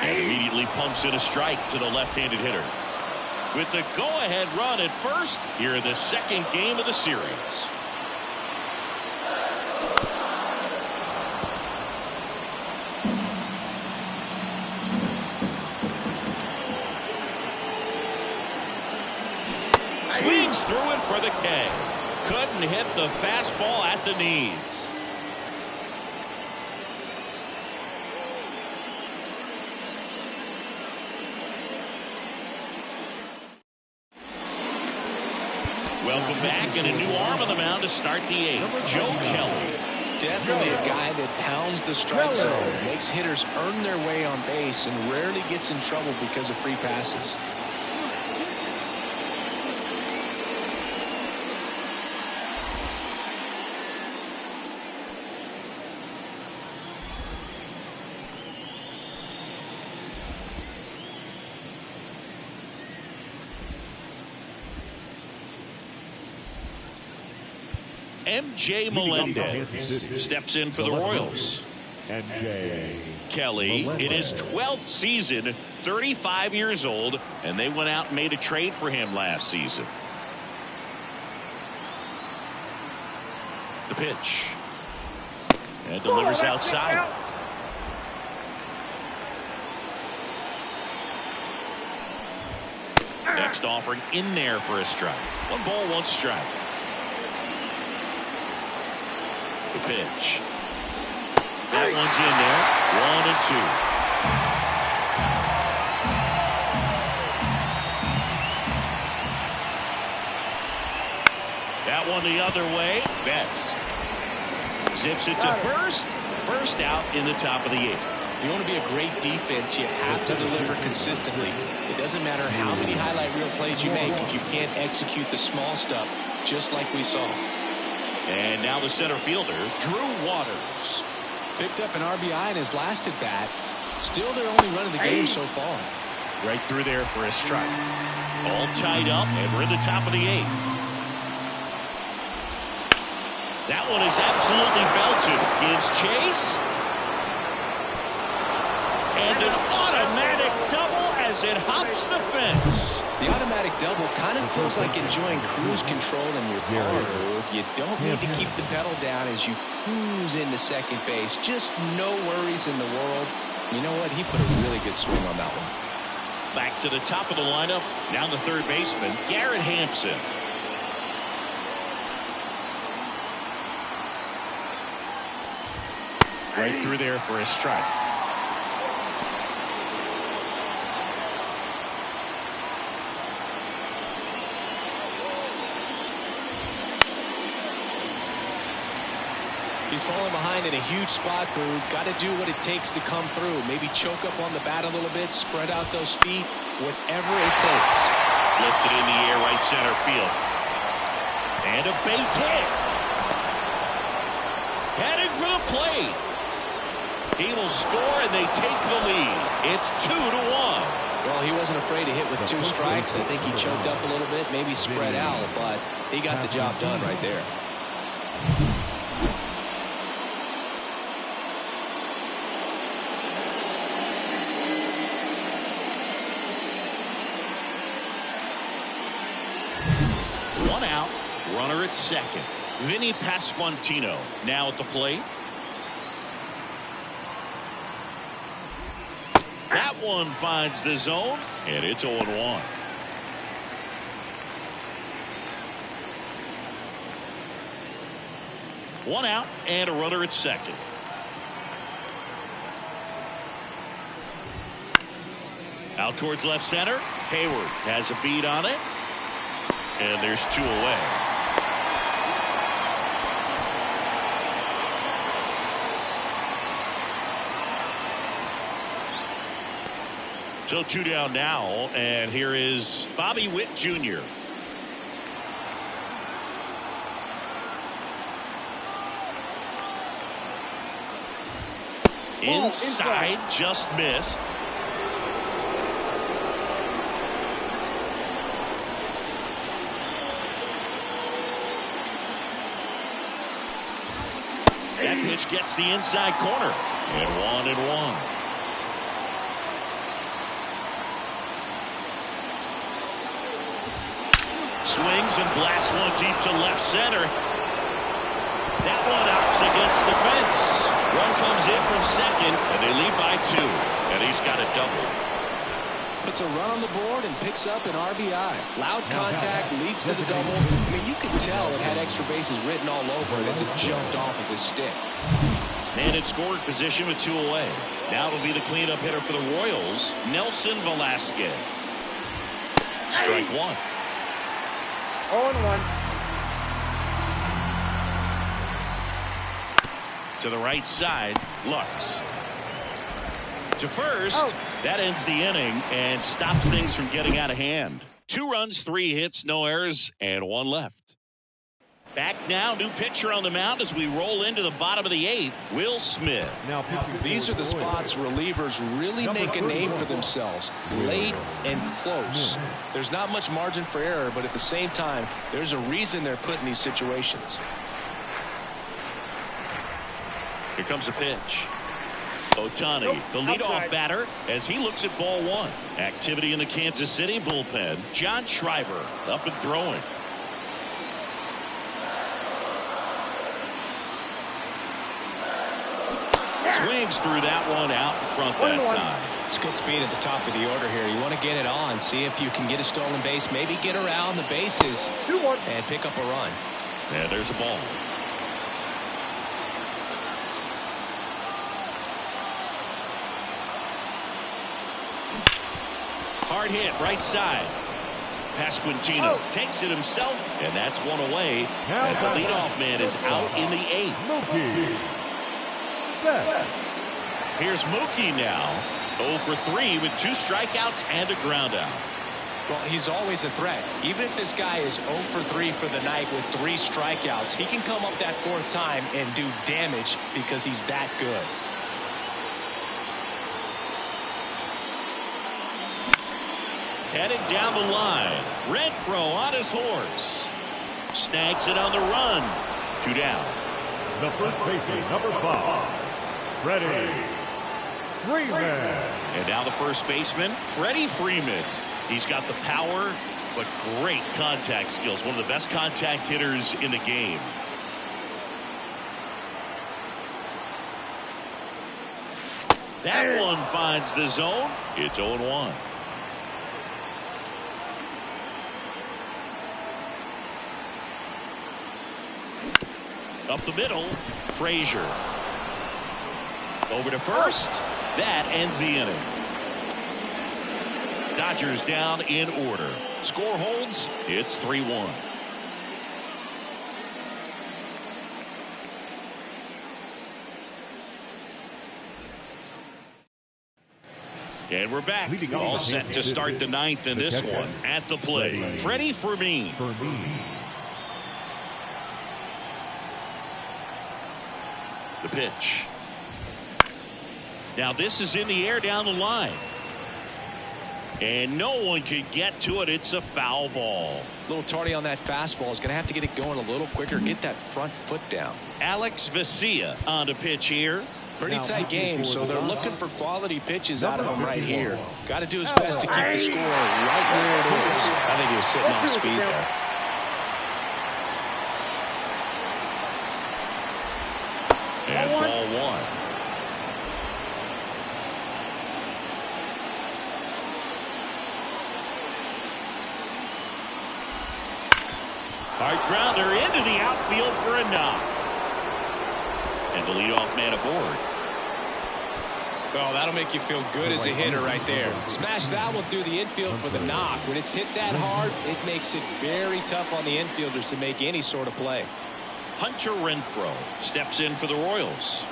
And immediately pumps in a strike to the left-handed hitter. With the go-ahead run at first here in the second game of the series. Swings through it for the K. Couldn't hit the fastball at the knees. Welcome back, and a new arm on the mound to start the 8th. Joe Kelly. Definitely a guy that pounds the strike zone, makes hitters earn their way on base, and rarely gets in trouble because of free passes. MJ Melendez steps in for the Royals. MJ Kelly in his 12th season, 35 years old, and they went out and made a trade for him last season. The pitch. And delivers outside. Next offering in there for a strike. 1 ball, 1 strike. The pitch. That one's in there. 1-2. That one the other way. Betts zips it to first. First out in the top of the 8th. If you want to be a great defense, you have to deliver consistently. It doesn't matter how many highlight reel plays you make if you can't execute the small stuff, just like we saw. And now the center fielder, Drew Waters. Picked up an RBI in his last at bat. Still their only run of the game so far. Right through there for a strike. All tied up, and we're in the top of the 8th. That one is absolutely belted. Gives chase. And an automatic double as it hops the fence. The automatic double kind of feels like enjoying cruise control in your car. You don't need to keep the pedal down as you cruise into second base. Just no worries in the world. You know what? He put a really good swing on that one. Back to the top of the lineup. Now the third baseman, Garrett Hampson. Right through there for a strike. He's falling behind in a huge spot, Boo. Got to do what it takes to come through. Maybe choke up on the bat a little bit, spread out those feet, whatever it takes. Lifted in the air, right center field. And a base hit. Heading for the plate. He will score, and they take the lead. It's 2-1. Well, he wasn't afraid to hit with 2 strikes. I think he choked up a little bit, maybe spread out, but he got the job done right there. One out, runner at second. Vinny Pasquantino now at the plate. That one finds the zone, and it's 0-1. One out and a runner at second. Out towards left center. Hayward has a beat on it. And there's 2 away. So 2 down now, and here is Bobby Witt Jr. Inside, just missed. That pitch gets the inside corner. And 1-1. Swings and blasts one deep to left center. That one out against the fence. Run comes in from second, and they lead by 2. And he's got a double. Puts a run on the board and picks up an RBI. Loud contact leads to the double. I mean, you could tell it had extra bases written all over it as it jumped off of his stick. Man in scoring position with 2 away. Now it'll be the cleanup hitter for the Royals, Nelson Velasquez. Strike 1. 0-1. To the right side, Lux. To first, that ends the inning and stops things from getting out of hand. 2 runs, 3 hits, no errors, and 1 left. Back now, new pitcher on the mound as we roll into the bottom of the 8th, Will Smith. Now, these are the spots relievers really make a name for themselves. Late and close. There's not much margin for error, but at the same time, there's a reason they're put in these situations. Here comes a pitch. Ohtani, the leadoff batter, as he looks at ball 1. Activity in the Kansas City bullpen. John Schreiber up and throwing. Swings through that one out in front that time. It's good speed at the top of the order here. You want to get it on, see if you can get a stolen base, maybe get around the bases and pick up a run. Yeah, there's a ball. Hard hit, right side. Pasquantino takes it himself, and that's 1 away. As the leadoff man is out in the 8th. Here's Mookie now. 0 for 3 with 2 strikeouts and a ground out. Well, he's always a threat. Even if this guy is 0 for 3 for the night with 3 strikeouts, he can come up that 4th time and do damage because he's that good. Headed down the line. Renfroe on his horse. Snags it on the run. 2 down. The first baseman, number 5, Freddie Freeman. And now the first baseman, Freddie Freeman. He's got the power, but great contact skills. One of the best contact hitters in the game. That one finds the zone. It's 0-1. Up the middle, Frazier. Over to first. That ends the inning. Dodgers down in order. Score holds. It's 3-1. And we're back. All set to start the 9th in this one. At the plate, Freddie Freeman. The pitch. Now this is in the air down the line. And no one can get to it. It's a foul ball. A little tardy on that fastball. Is going to have to get it going a little quicker. Get that front foot down. Alex Vesia on the pitch here. Pretty tight game, so they're looking for quality pitches out of him right here. Got to do his best to keep the score right where it is. I think he was sitting off speed there. And ball 1. Hard grounder into the outfield for a knock. And the leadoff man aboard. Well, that'll make you feel good as a hitter right there. Smash that one through the infield for the knock. When it's hit that hard, it makes it very tough on the infielders to make any sort of play. Hunter Renfroe steps in for the Royals.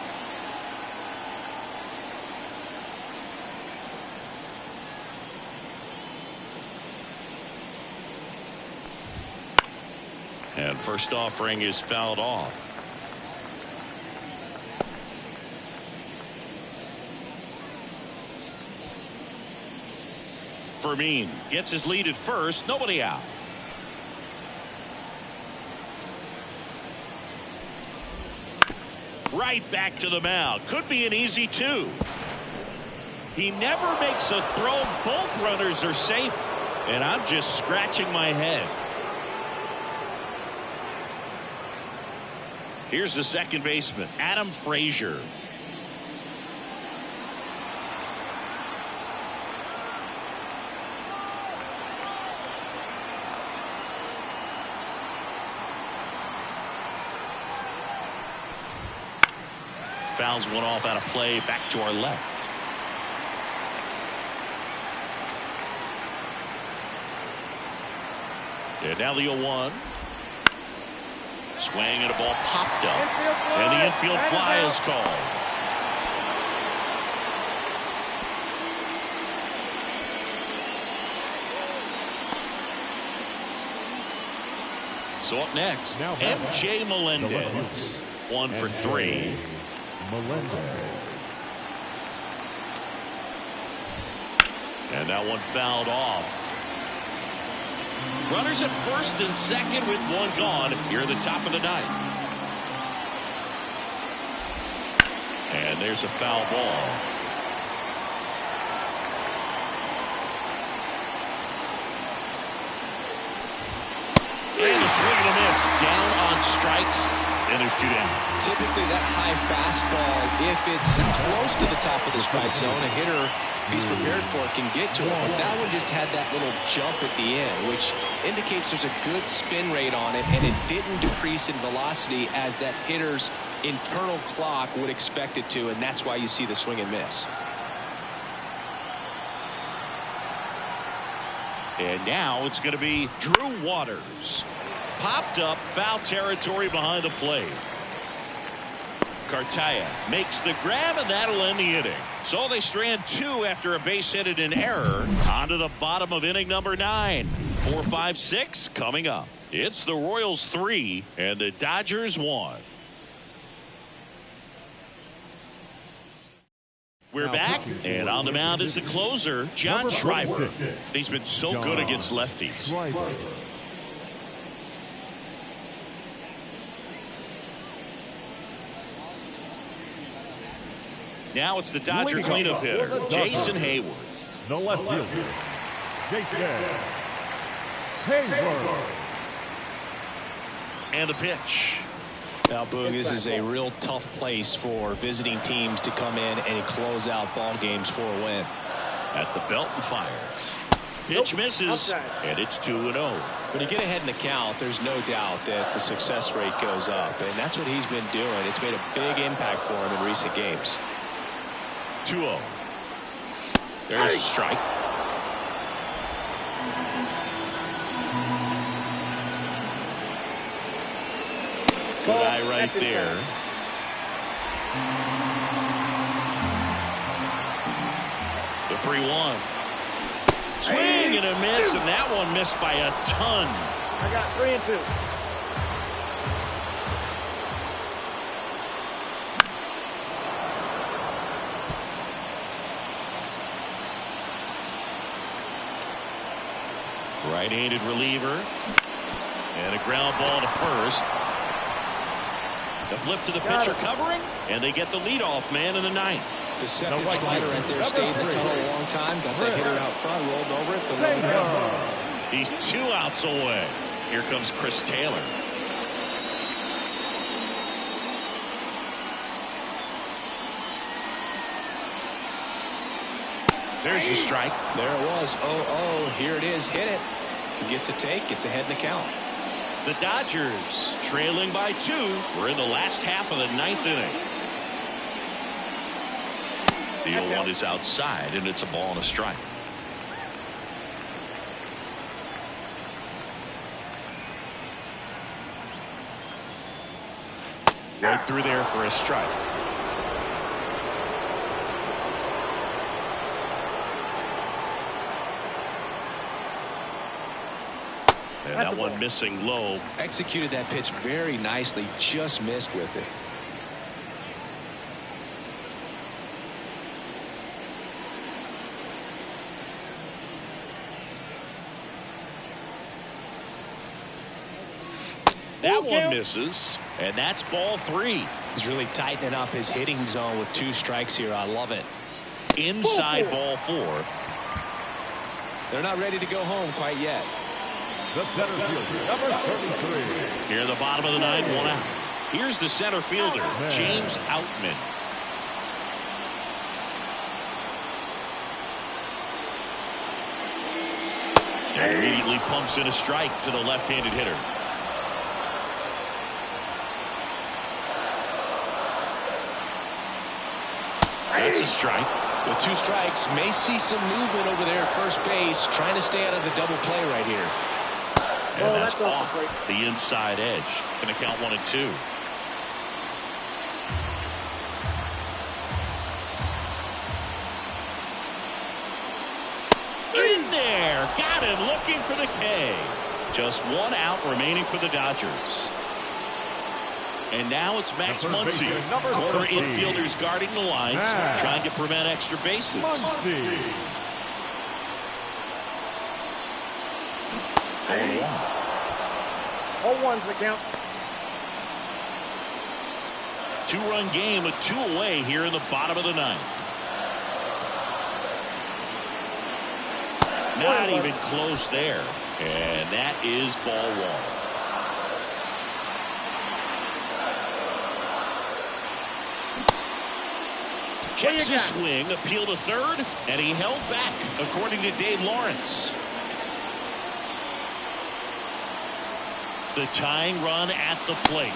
And first offering is fouled off. Fermin gets his lead at first. Nobody out. Right back to the mound. Could be an easy 2. He never makes a throw. Both runners are safe. And I'm just scratching my head. Here's the second baseman, Adam Frazier. Fouls one off out of play, back to our left. And now the 0-1. Swing and a ball popped up. And the infield fly is called. So up next, MJ Melendez. 1 for 3. Melendez. And that one fouled off. Runners at first and second with one gone here at the top of the ninth. And there's a foul ball. And a swing and a miss. Down on strikes. And there's 2 down. Typically that high fastball, if it's close to the top of the strike zone, a hitter, if he's prepared for it, can get to it. But that one just had that little jump at the end, which indicates there's a good spin rate on it, and it didn't decrease in velocity as that hitter's internal clock would expect it to, and that's why you see the swing and miss. And now it's going to be Drew Waters. Popped up, foul territory behind the plate. Cartaya makes the grab, and that'll end the inning. So they strand 2 after a base hit and an error. On to the bottom of inning number 9. 4, 5, 6 coming up. It's the Royals 3 and the Dodgers 1. We're back, and on the mound is the closer, John Schreiber. He's been so good against lefties. Now it's the Dodger cleanup hitter, Jason Hayward. The left fielder, Jason Hayward. And the pitch. Now, Boog, this is a real tough place for visiting teams to come in and close out ball games for a win. At the belt and fires. Pitch misses, and it's 2-0. When you get ahead in the count, there's no doubt that the success rate goes up, and that's what he's been doing. It's made a big impact for him in recent games. 2-0. There's a strike. Good eye right there. The 3-1. Swing and a miss, and that one missed by a ton. I got 3 and 2. Right-handed reliever. And a ground ball to first. The flip to the pitcher covering, and they get the leadoff man in the 9th. Deceptive slider right there. Stayed in the tunnel a long time. Got the hitter out front, rolled over it. He's 2 outs away. Here comes Chris Taylor. There's the strike. There it was. 0-0. Here it is. Hit it. He gets a take. Gets ahead in the count. The Dodgers trailing by 2. We're in the last half of the 9th inning. The 0-1 is outside, and it's a ball and a strike. Right through there for a strike. And that one missing low. Executed that pitch very nicely, just missed with it. That one misses, and that's ball 3. He's really tightening up his hitting zone with 2 strikes here. I love it. Inside ball 4. They're not ready to go home quite yet. The center fielder, number 33. Here in the bottom of the 9th, 1 out. Here's the center fielder, James Outman. And immediately pumps in a strike to the left-handed hitter. That's a strike. With 2 strikes, may see some movement over there at first base, trying to stay out of the double play right here. And that's off the inside edge. Going to count 1 and 2. In there. Got him looking for the K. Just 1 out remaining for the Dodgers. And now it's Max Muncy. Corner infielders guarding the lines, trying to prevent extra bases. 0-1's the count. 2-run game with 2 away here in the bottom of the 9th. Not even close there. And that is ball 1. Checks his swing, appeal to third, and he held back, according to Dave Lawrence. The tying run at the plate.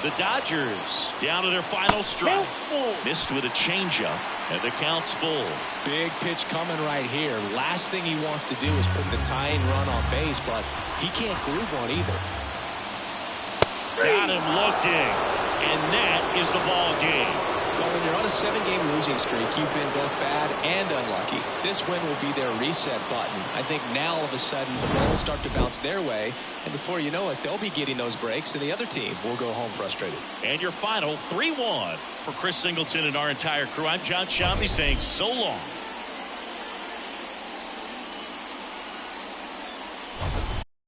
The Dodgers down to their final strike. Missed with a changeup, and the count's full. Big pitch coming right here. Last thing he wants to do is put the tying run on base, but he can't groove one either. Got him looking, and that is the ball game. Well, when you're on a 7-game losing streak, you've been both bad and unlucky. This win will be their reset button. I think now all of a sudden the balls start to bounce their way, and before you know it, they'll be getting those breaks, and the other team will go home frustrated. And your final 3-1 for Chris Singleton and our entire crew. I'm John Shambi saying so long.